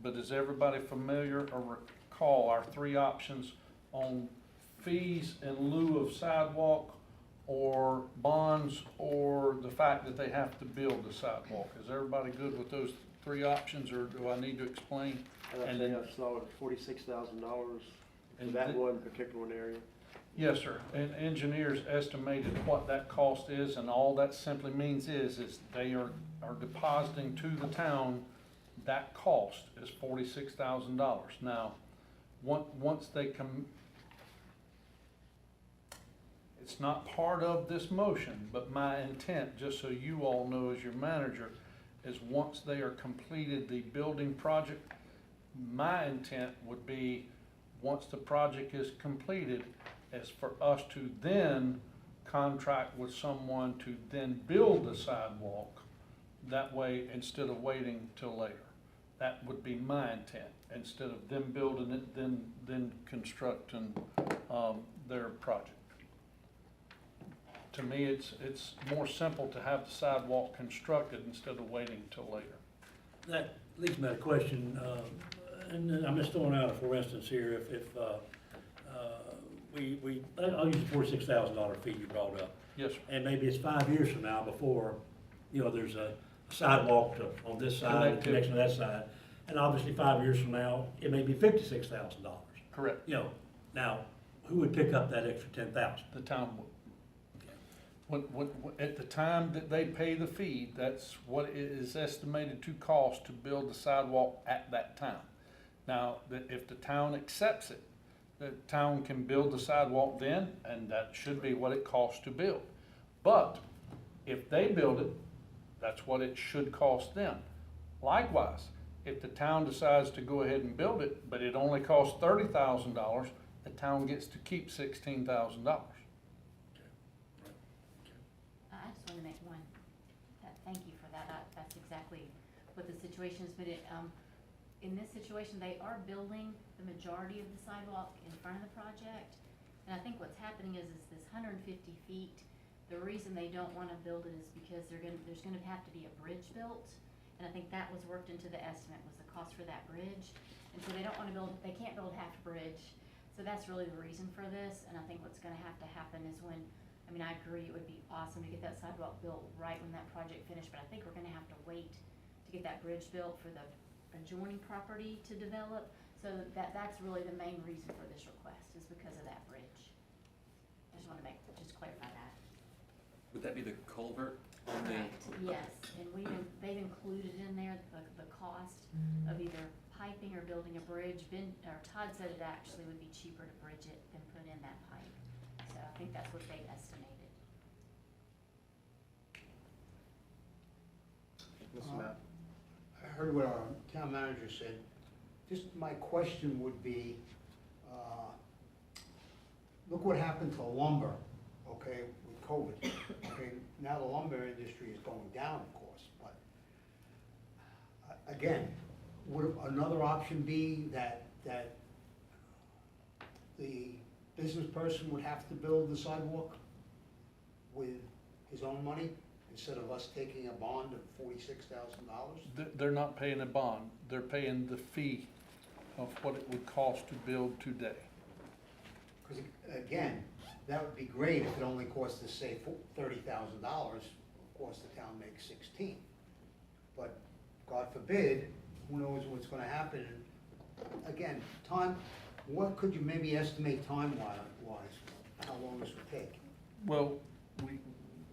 But is everybody familiar or recall our 3 options on fees in lieu of sidewalk or bonds or the fact that they have to build the sidewalk? Is everybody good with those 3 options, or do I need to explain? And I think I saw it $46,000 in that one particular area. Yes, sir. And engineers estimated what that cost is, and all that simply means is they are depositing to the town, that cost is $46,000. Now, once they come, it's not part of this motion, but my intent, just so you all know as your manager, is once they are completed the building project, my intent would be, once the project is completed, is for us to then contract with someone to then build the sidewalk. That way, instead of waiting till later. That would be my intent, instead of them building it, then constructing their project. To me, it's more simple to have the sidewalk constructed instead of waiting till later. That leads me to a question, and I'm just throwing out a for instance here, if I'll use the $46,000 fee you brought up. Yes, sir. And maybe it's 5 years from now before, you know, there's a sidewalk on this side, connection to that side. And obviously 5 years from now, it may be $56,000. Correct. You know, now, who would pick up that extra 10,000? The town would. At the time that they pay the fee, that's what it is estimated to cost to build the sidewalk at that time. Now, if the town accepts it, the town can build the sidewalk then, and that should be what it costs to build. But if they build it, that's what it should cost them. Likewise, if the town decides to go ahead and build it, but it only costs $30,000, the town gets to keep $16,000. I just want to make one, thank you for that. That's exactly what the situation is, but in this situation, they are building the majority of the sidewalk in front of the project. And I think what's happening is this 150 feet, the reason they don't want to build it is because there's gonna have to be a bridge built. And I think that was worked into the estimate, was the cost for that bridge. And so they don't want to build, they can't build half a bridge. So that's really the reason for this, and I think what's gonna have to happen is when, I mean, I agree, it would be awesome to get that sidewalk built right when that project finished, but I think we're gonna have to wait to get that bridge built for the adjoining property to develop. So that's really the main reason for this request, is because of that bridge. I just wanna just clarify that. Would that be the culvert on the? Correct, yes, and they've included in there the cost of either piping or building a bridge. Todd said it actually would be cheaper to bridge it than put in that pipe. So I think that's what they estimated. Mr. Matt? I heard what our town manager said. Just my question would be, look what happened to lumber, okay, with COVID. Okay, now the lumber industry is going down, of course, but again, would another option be that the business person would have to build the sidewalk with his own money instead of us taking a bond of $46,000? They're not paying a bond, they're paying the fee of what it would cost to build today. Because again, that would be great if it only cost us, say, $30,000. Of course, the town makes 16. But God forbid, who knows what's gonna happen. And again, time, what could you maybe estimate time-wise, how long this would take? Well,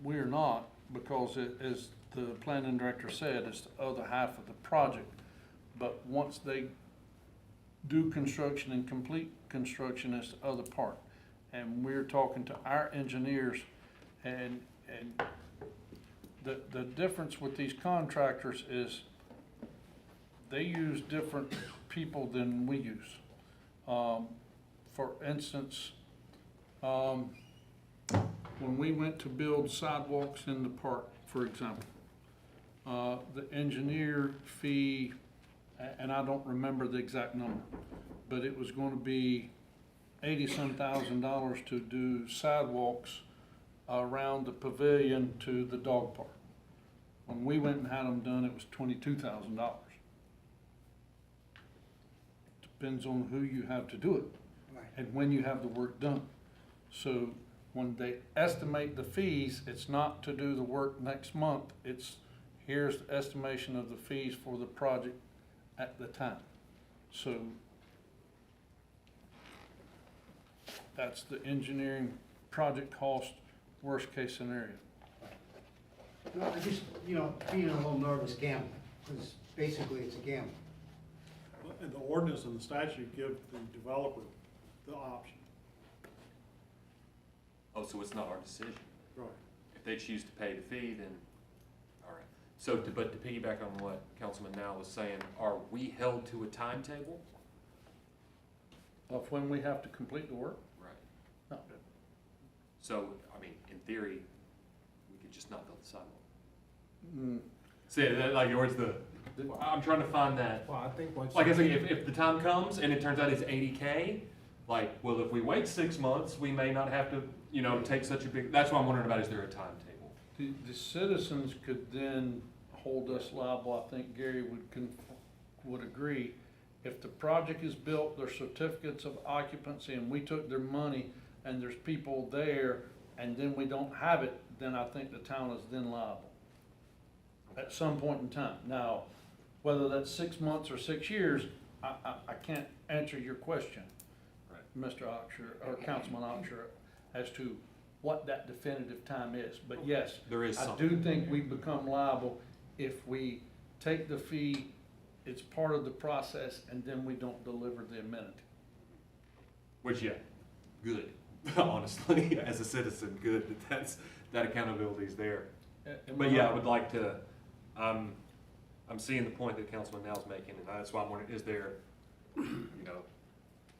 we're not, because as the planning director said, it's the other half of the project. But once they do construction and complete construction, it's the other part. And we're talking to our engineers, and the difference with these contractors is they use different people than we use. For instance, when we went to build sidewalks in the park, for example, the engineer fee, and I don't remember the exact number, but it was gonna be $80-some thousand to do sidewalks around the pavilion to the dog park. When we went and had them done, it was $22,000. Depends on who you have to do it Right. and when you have the work done. So when they estimate the fees, it's not to do the work next month, it's here's the estimation of the fees for the project at the time. So that's the engineering project cost, worst case scenario. No, I just, being a little nervous gambling, because basically it's a gamble. And the ordinance and the statute give the developer the option. Oh, so it's not our decision. Right. If they choose to pay the fee, then, all right. So, but to piggyback on what Councilman Now was saying, are we held to a timetable? Of when we have to complete the work? Right. No. So, I mean, in theory, we could just not build the sidewalk. Mm, See, like, where's I'm trying to find that. Well, I think once. Like I say, if the time comes and it turns out it's 80K, like, well, if we wait 6 months, we may not have to, take such a big, that's what I'm wondering about, is there a timetable? The citizens could then hold us liable, I think Gary would agree. If the project is built, there's certificates of occupancy, and we took their money, and there's people there, and then we don't have it, then I think the town is then liable at some point in time. Now, whether that's 6 months or 6 years, I can't answer your question, Right. Mr. Oxer, or Councilman Oxer, as to what that definitive time is. But yes, There is I something. do think we become liable if we take the fee, it's part of the process, and then we don't deliver the amenity. Which, yeah, good, honestly, as a citizen, good that accountability is there. But yeah, I would like to, I'm seeing the point that Councilman Now's making, and that's why I'm wondering, is there,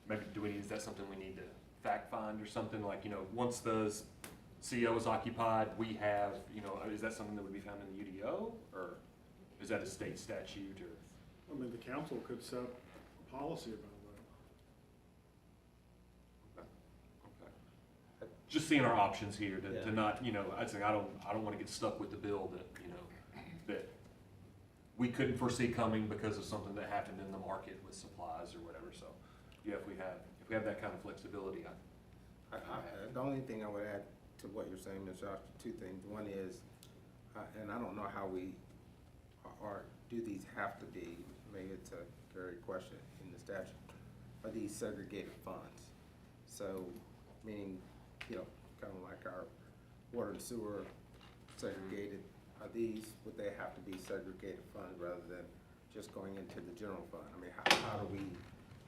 maybe is that something we need to fact find or something, like, once the CO is occupied, we have, is that something that would be found in the UDO, or is that a state statute, or? I mean, the council could set a policy about Okay. Just seeing our options here to not, I think I don't want to get stuck with the bill that, that we couldn't foresee coming because of something that happened in the market with supplies or whatever. So, yeah, if we we have that kind of flexibility. The only thing I would add to what you're saying, Ms. Josh, two things. One is, and I don't know how we, or do these have to be, maybe it's a Gary question in the statute, are these segregated funds? So, meaning, you know, kind of like our water and sewer segregated, are these, would they have to be segregated funds rather than just going into the general fund? I mean, how do we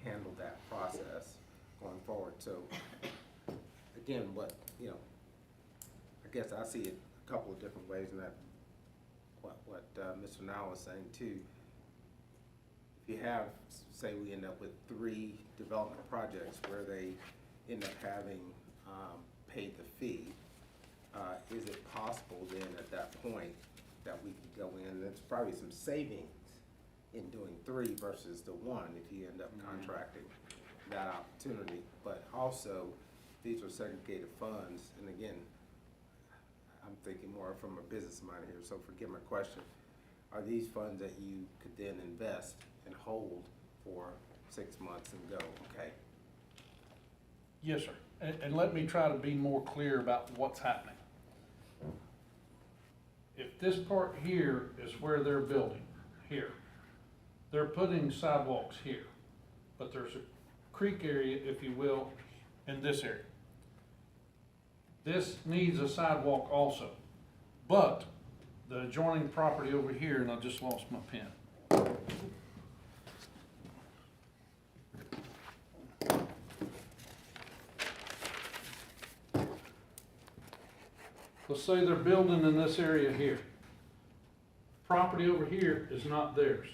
handle that process going forward? So, again, what, you know, I guess I see it a couple of different ways, and that, what Mr. Now was saying too. If you have, say we end up with 3 development projects where they end up having paid the fee, is it possible then at that point that we could go in, there's probably some savings in doing 3 versus the 1 if you end up contracting that opportunity, but also these are segregated funds, and again, I'm thinking more from a business mind here, so forgive my question. Are these funds that you could then invest and hold for 6 months and go, okay? Yes, sir. And let me try to be more clear about what's happening. If this part here is where they're building, here, they're putting sidewalks here, but there's a creek area, if you will, in this area. This needs a sidewalk also, but the adjoining property over here, and I just lost my pen. Let's say they're building in this area here. Property over here is not theirs.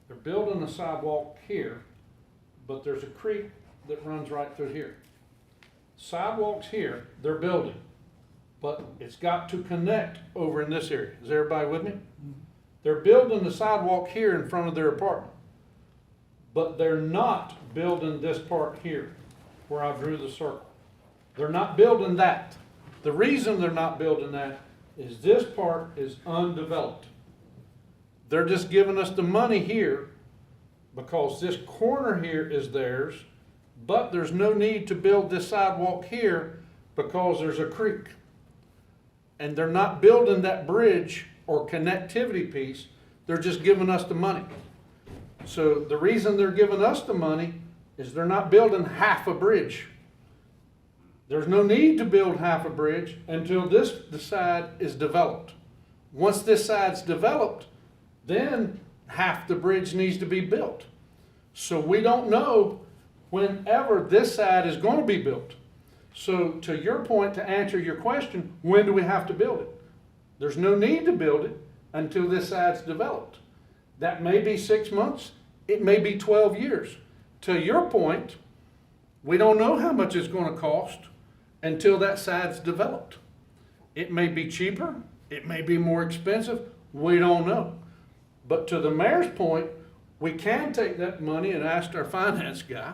They're building a sidewalk here, but there's a creek that runs right through here. Sidewalks here, they're building, but it's got to connect over in this area. Is everybody with me? They're building the sidewalk here in front of their apartment, but they're not building this part here where I drew the circle. They're not building that. The reason they're not building that is this part is undeveloped. They're just giving us the money here because this corner here is theirs, but there's no need to build this sidewalk here because there's a creek. And they're not building that bridge or connectivity piece, they're just giving us the money. So the reason they're giving us the money is they're not building half a bridge. There's no need to build half a bridge until the side is developed. Once this side's developed, then half the bridge needs to be built. So we don't know whenever this side is going to be built. So to your point, to answer your question, when do we have to build it? There's no need to build it until this side's developed. That may be 6 months, it may be 12 years. To your point, we don't know how much it's going to cost until that side's developed. It may be cheaper, it may be more expensive, we don't know. But to the mayor's point, we can take that money and ask our finance guy,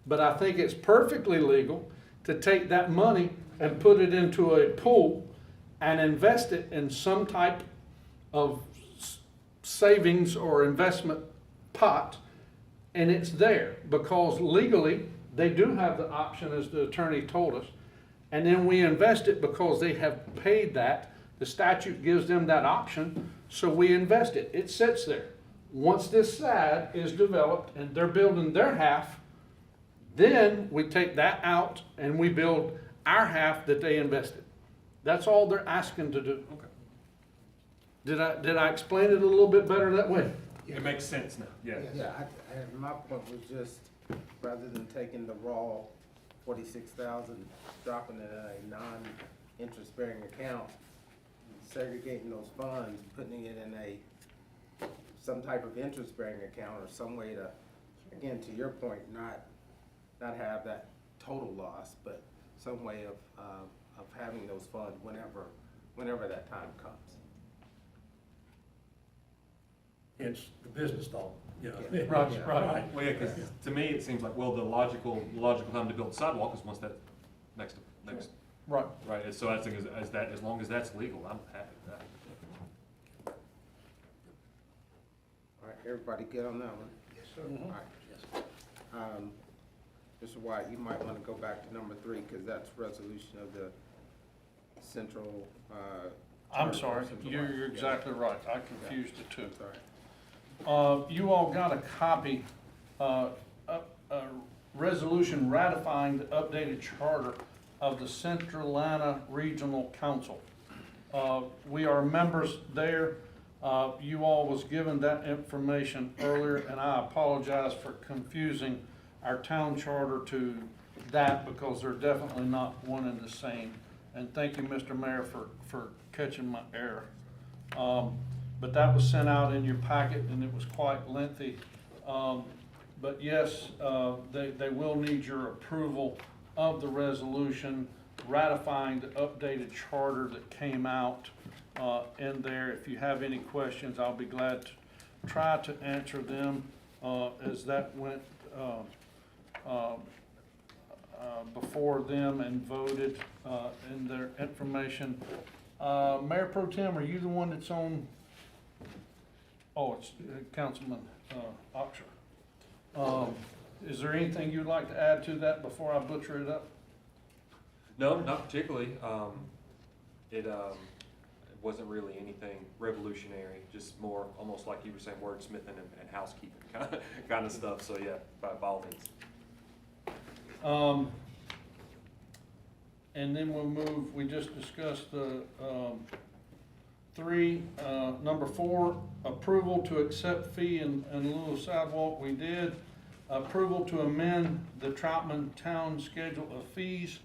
but I think it's perfectly legal to take that money and put it into a pool and invest it in some type of savings or investment pot, and it's there because legally they do have the option, as the attorney told us, and then we invest it because they have paid that. The statute gives them that option, so we invest it. It sits there. Once this side is developed and they're building their half, then we take that out and we build our half that they invested. That's all they're asking to do. Okay. Did I explain it a little bit better that way? It makes sense now, yes. Yeah, my point was just, rather than taking the raw 46,000, dropping it in a non-interest bearing account, segregating those funds, putting it in some type of interest bearing account or some way to, again, to your point, not have that total loss, but some way of having those funds whenever that time comes. It's the business thought, you know. Yeah. Right. Well, yeah, because to me, it seems like, well, the logical time to build a sidewalk is once that next, Right. right, so I think as long as that's legal, I'm happy with that. All right, everybody good on that one? Yes, sir. All right. Mr. White, you might want to go back to number 3, because that's resolution of the central, I'm charter sorry, of Central you're White. exactly right, I confused the two. Sorry. You all got a copy, a resolution ratifying the updated charter of the Central Atlanta Regional Council. We are members there. You all was given that information earlier, and I apologize for confusing our town charter to that, because they're definitely not one and the same. And thank you, Mr. Mayor, for catching my error. But that was sent out in your packet, and it was quite lengthy. But yes, they will need your approval of the resolution ratifying the updated charter that came out in there. If you have any questions, I'll be glad to try to answer them as that went before them and voted in their information. Mayor Pro Tem, are you the one that's on? Oh, it's Councilman Oxer. Is there anything you'd like to add to that before I butcher it up? No, not particularly. It wasn't really anything revolutionary, just more almost like you were saying, wordsmithing and housekeeping kind of stuff. So yeah, by all means. And then we'll move, we just discussed the, number 4, approval to accept fee in lieu of sidewalk, we did. Approval to amend the Troutman Town Schedule of Fees.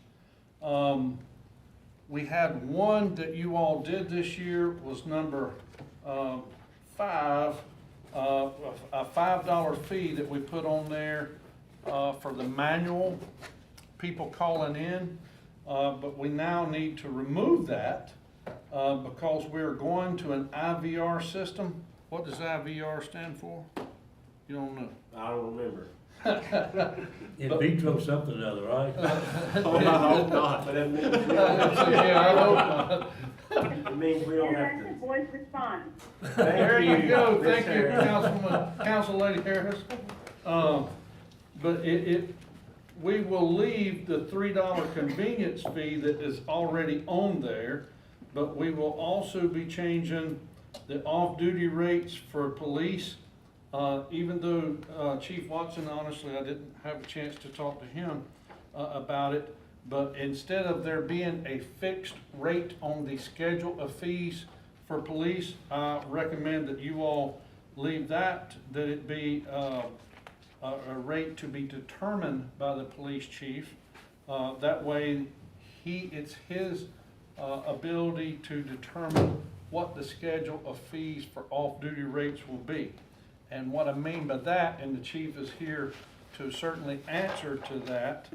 We had one that you all did this year, was number 5, a $5 fee that we put on there for the manual people calling in. But we now need to remove that because we're going to an IVR system. What does IVR stand for? You don't know? I don't remember. In vitro something or other, right? Oh, I hope not, but it means, Yeah, I hope not. it means we don't have to. Interactive voice response. There you go, Miss thank you, Harris. Council Lady Harris. But we will leave the $3 convenience fee that is already on there, but we will also be changing the off-duty rates for police. Even though Chief Watson, honestly, I didn't have a chance to talk to him about it, but instead of there being a fixed rate on the schedule of fees for police, I recommend that you all leave that it be a rate to be determined by the police chief. That way, it's his ability to determine what the schedule of fees for off-duty rates will be. And what I mean by that, and the chief is here to certainly answer to that,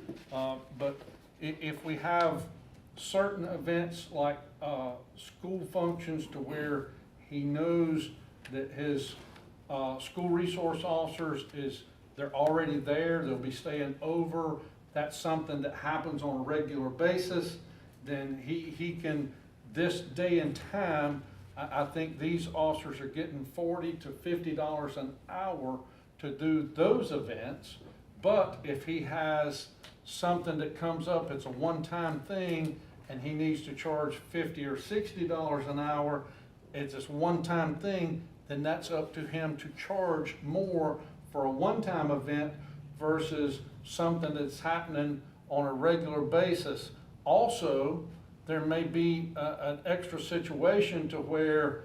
but if we have certain events like school functions to where he knows that his school resource officers they're already there, they'll be staying over, that's something that happens on a regular basis, then he can, this day and time, I think these officers are getting $40 to $50 an hour to do those events. But if he has something that comes up, it's a one-time thing, and he needs to charge $50 or $60 an hour, it's this one-time thing, then that's up to him to charge more for a one-time event versus something that's happening on a regular basis. Also, there may be an extra situation to where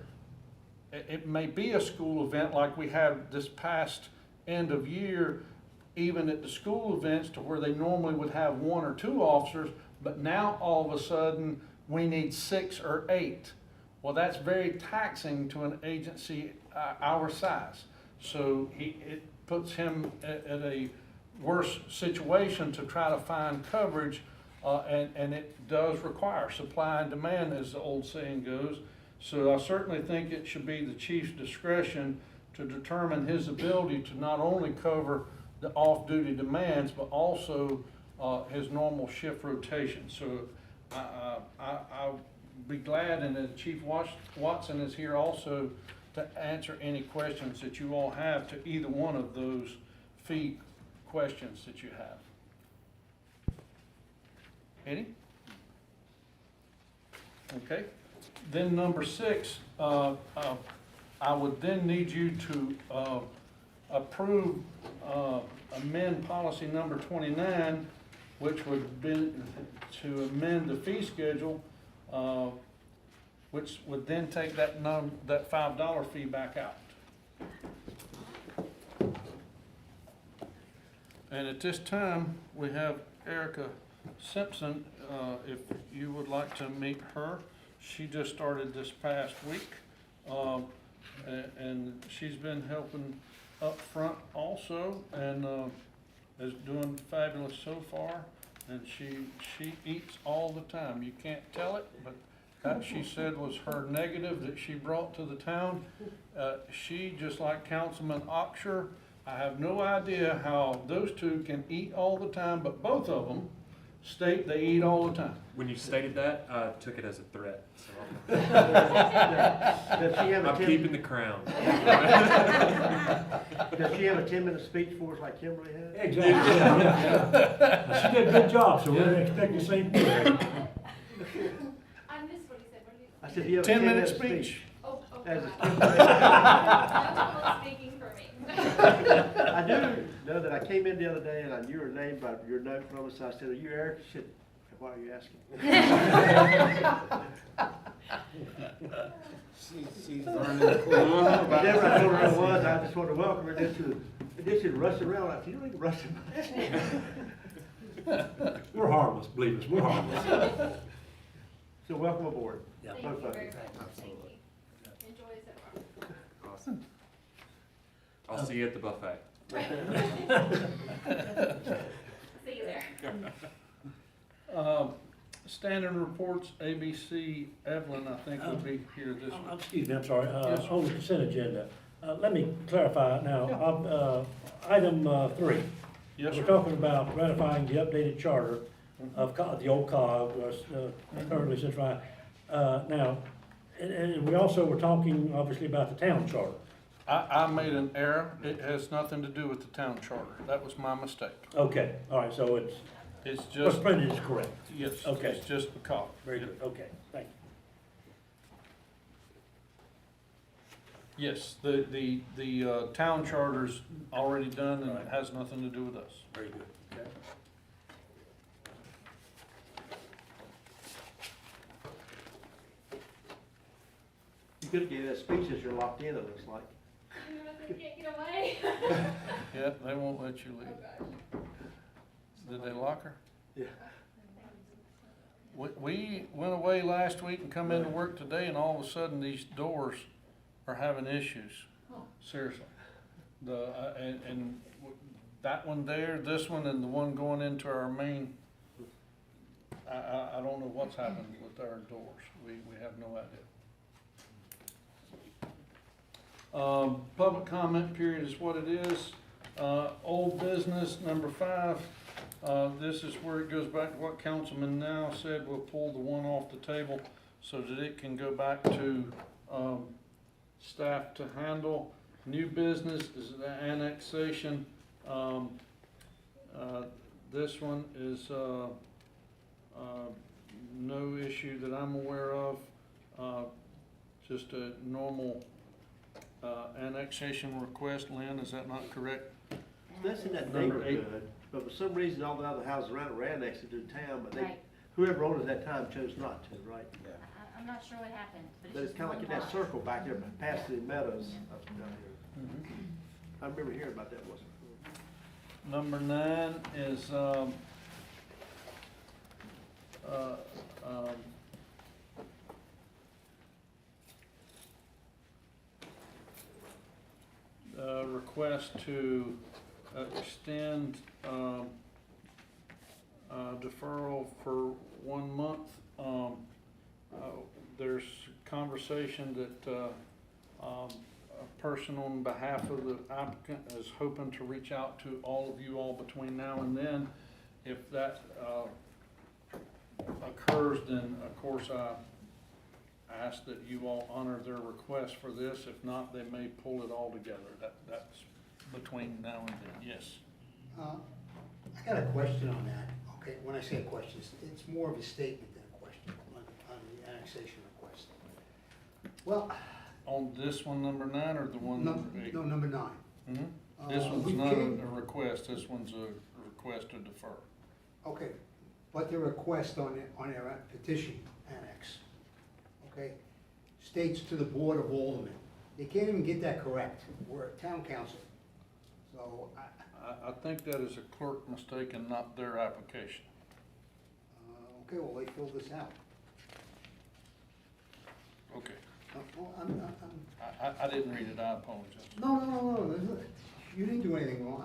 it may be a school event like we had this past end of year, even at the school events, to where they normally would have 1 or 2 officers, but now all of a sudden we need 6 or 8. Well, that's very taxing to an agency our size. So it puts him at a worse situation to try to find coverage. And it does require supply and demand, as the old saying goes. So I certainly think it should be the chief's discretion to determine his ability to not only cover the off-duty demands, but also his normal shift rotation. So I'll be glad, and that Chief Watson is here also to answer any questions that you all have to either one of those fee questions that you have. Eddie? Okay, then number 6, I would then need you to, approve, amend policy number 29, which would be to amend the fee schedule, which would then take that that $5 fee back out. And at this time, we have Erica Simpson, if you would like to meet her. She just started this past week, and she's been helping up front also, and is doing fabulous so far. And she eats all the time. You can't tell it, but that, she said, was her negative that she brought to the town. She, just like Councilman Oxer, I have no idea how those two can eat all the time, but both of them state they eat all the time. When you stated that, I took it as a threat, so Does she have a I'm 10 keeping the crown. Does she have a 10-minute speech for us like Kimberly had? Exactly, yeah. She did a good job, so we're expecting the same thing. I missed what he said. What did he I said, do you have a 10-minute 10-minute speech. Oh, As God. a No trouble speaking for me. I do know that I came in the other day and I knew her name by your note from us. I said, are you Eric? She said, why are you asking? She's learning a clue about. Whatever I told her I was, I just wanted to welcome her. Then she'd rush around. I said, you don't even rush around. We're harmless, believe us, we're harmless. So welcome aboard. Yeah. Thank Both you of very you. much. Thank Absolutely. you. Enjoy it. Awesome. I'll see you at the buffet. See you there. Standard reports, ABC, Evelyn, I think, will be here this week. Excuse me, I'm sorry, Yes, sir. on the consent agenda, let me clarify now, item 3. Yes, We're sir. talking about ratifying the updated charter of the old COG, currently sits right, now, and we also were talking, obviously, about the town charter. I made an error. It has nothing to do with the town charter. That was my mistake. Okay, all right, so it's, It's what's just, printed is correct. yes, Okay. it's just the call. Very good, okay, thank you. Yes, the town charter's already done and it has nothing to do with us. Very good, okay. You could have given that speech as you're locked in, it looks like. You can't get away. Yeah, they won't let you leave. Did they lock her? Yeah. We went away last week and come into work today, and all of a sudden, these doors are having issues. Seriously. And that one there, this one, and the one going into our main, I don't know what's happened with our doors. We have no idea. Public comment period is what it is. Old business, number 5. This is where it goes back to what Councilman Now said. We'll pull the one off the table so that it can go back to staff to handle. New business is the annexation. This one is no issue that I'm aware of. Just a normal annexation request. Lynn, is that not correct? That's in that Number 8. neighborhood, but for some reason, all the other houses around it were annexed to town, but Right. whoever owned it at that time chose not to, right? I'm not sure what happened, but But it's it's just kinda like in one that lot. circle back there past the meadows up down here. Mhm. I remember hearing about that once. Number 9 is, request to extend deferral for 1 month. There's conversation that a person on behalf of the applicant is hoping to reach out to all of you all between now and then. If that occurs, then of course I ask that you all honor their request for this. If not, they may pull it all together. That's between now and then, yes. I got a question on that, Okay, when I say a question, it's more of a statement than a question on the annexation request. Well, On this one, number 9, or the one no, number 8? no, number 9. Mhm. This one's we not a came- request, this one's a request to defer. Okay, but the request on their petition annex, okay, states to the Board of Aldermen. They can't even get that correct. We're a town council. So, I think that is a clerk mistake and not their application. okay, well, they filled this out. Okay, Well, I didn't read it, I apologize. no, you didn't do anything wrong.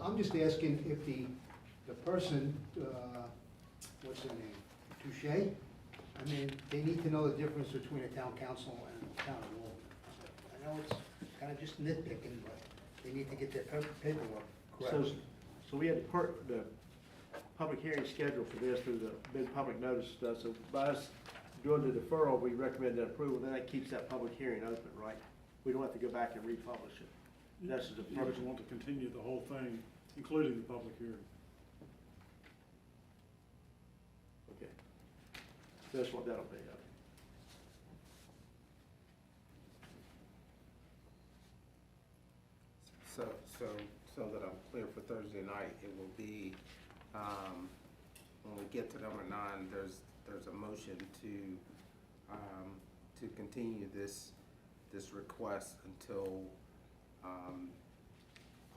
I'm just asking if the person, what's her name, Touche? I mean, they need to know the difference between a town council and a town of Walden. I know it's kind of just nitpicking, but they need to get their paperwork correct. So we had the public hearing scheduled for this through the bid public notice stuff, so by us doing the deferral, we recommend that approval, then that keeps that public hearing open, right? We don't have to go back and republish it. That's the You would want to continue the whole thing, including the public hearing. Okay. That's what that'll be, okay. So that I'm clear for Thursday night, it will be, when we get to number 9, there's a motion to continue this request until,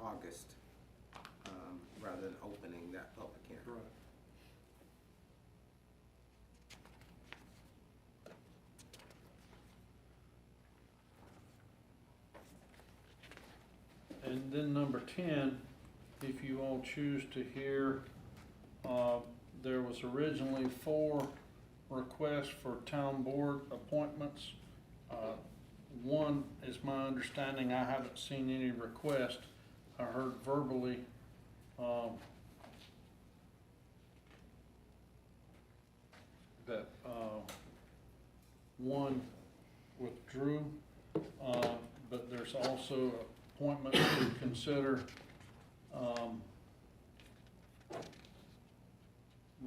August, rather than opening that public hearing. Right. And then number 10, if you all choose to hear, there was originally 4 requests for town board appointments. One is my understanding, I haven't seen any request. I heard verbally, that, one withdrew, but there's also appointment to consider,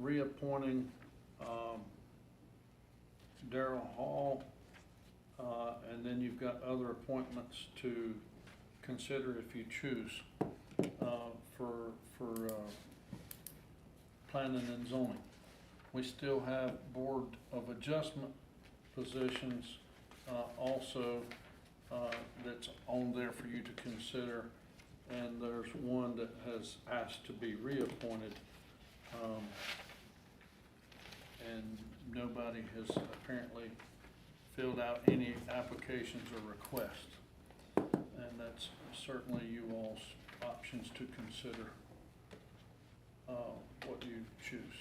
reappointing, Darrell Hall, and then you've got other appointments to consider if you choose, for planning and zoning. We still have Board of Adjustment positions, also, that's on there for you to consider, and there's one that has asked to be reappointed, and nobody has apparently filled out any applications or requests. And that's certainly you all's options to consider, what you choose.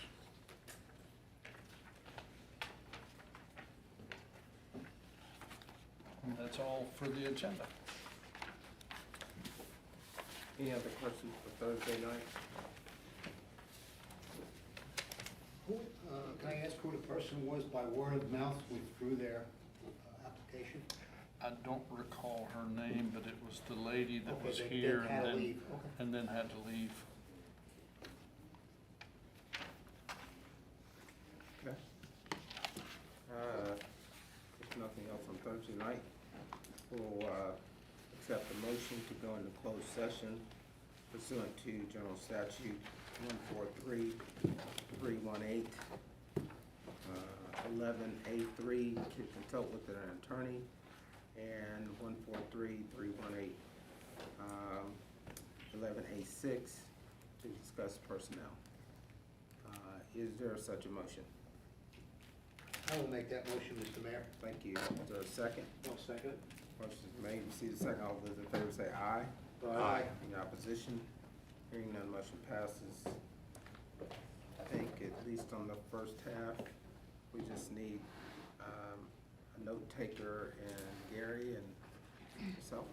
And that's all for the agenda. Any other questions for Thursday night? Can I ask who the person was by word of mouth withdrew their application? I don't recall her name, but it was the lady that Okay, was they here had to and leave. Okay. then had to leave. Okay. If nothing else on Thursday night, we'll accept the motion to go into closed session pursuant to General Statute 143-318, 11A3 to consult with an attorney, and 143-318, 11A6 to discuss personnel. Is there such a motion? I will make that motion, Mr. Mayor. Thank you. Is there a second? I'll second. Motion is made, receive the second. All those in favor say aye. Aye. Any opposition? Hearing none, motion passes. I think at least on the first half, we just need a note taker and Gary and yourself.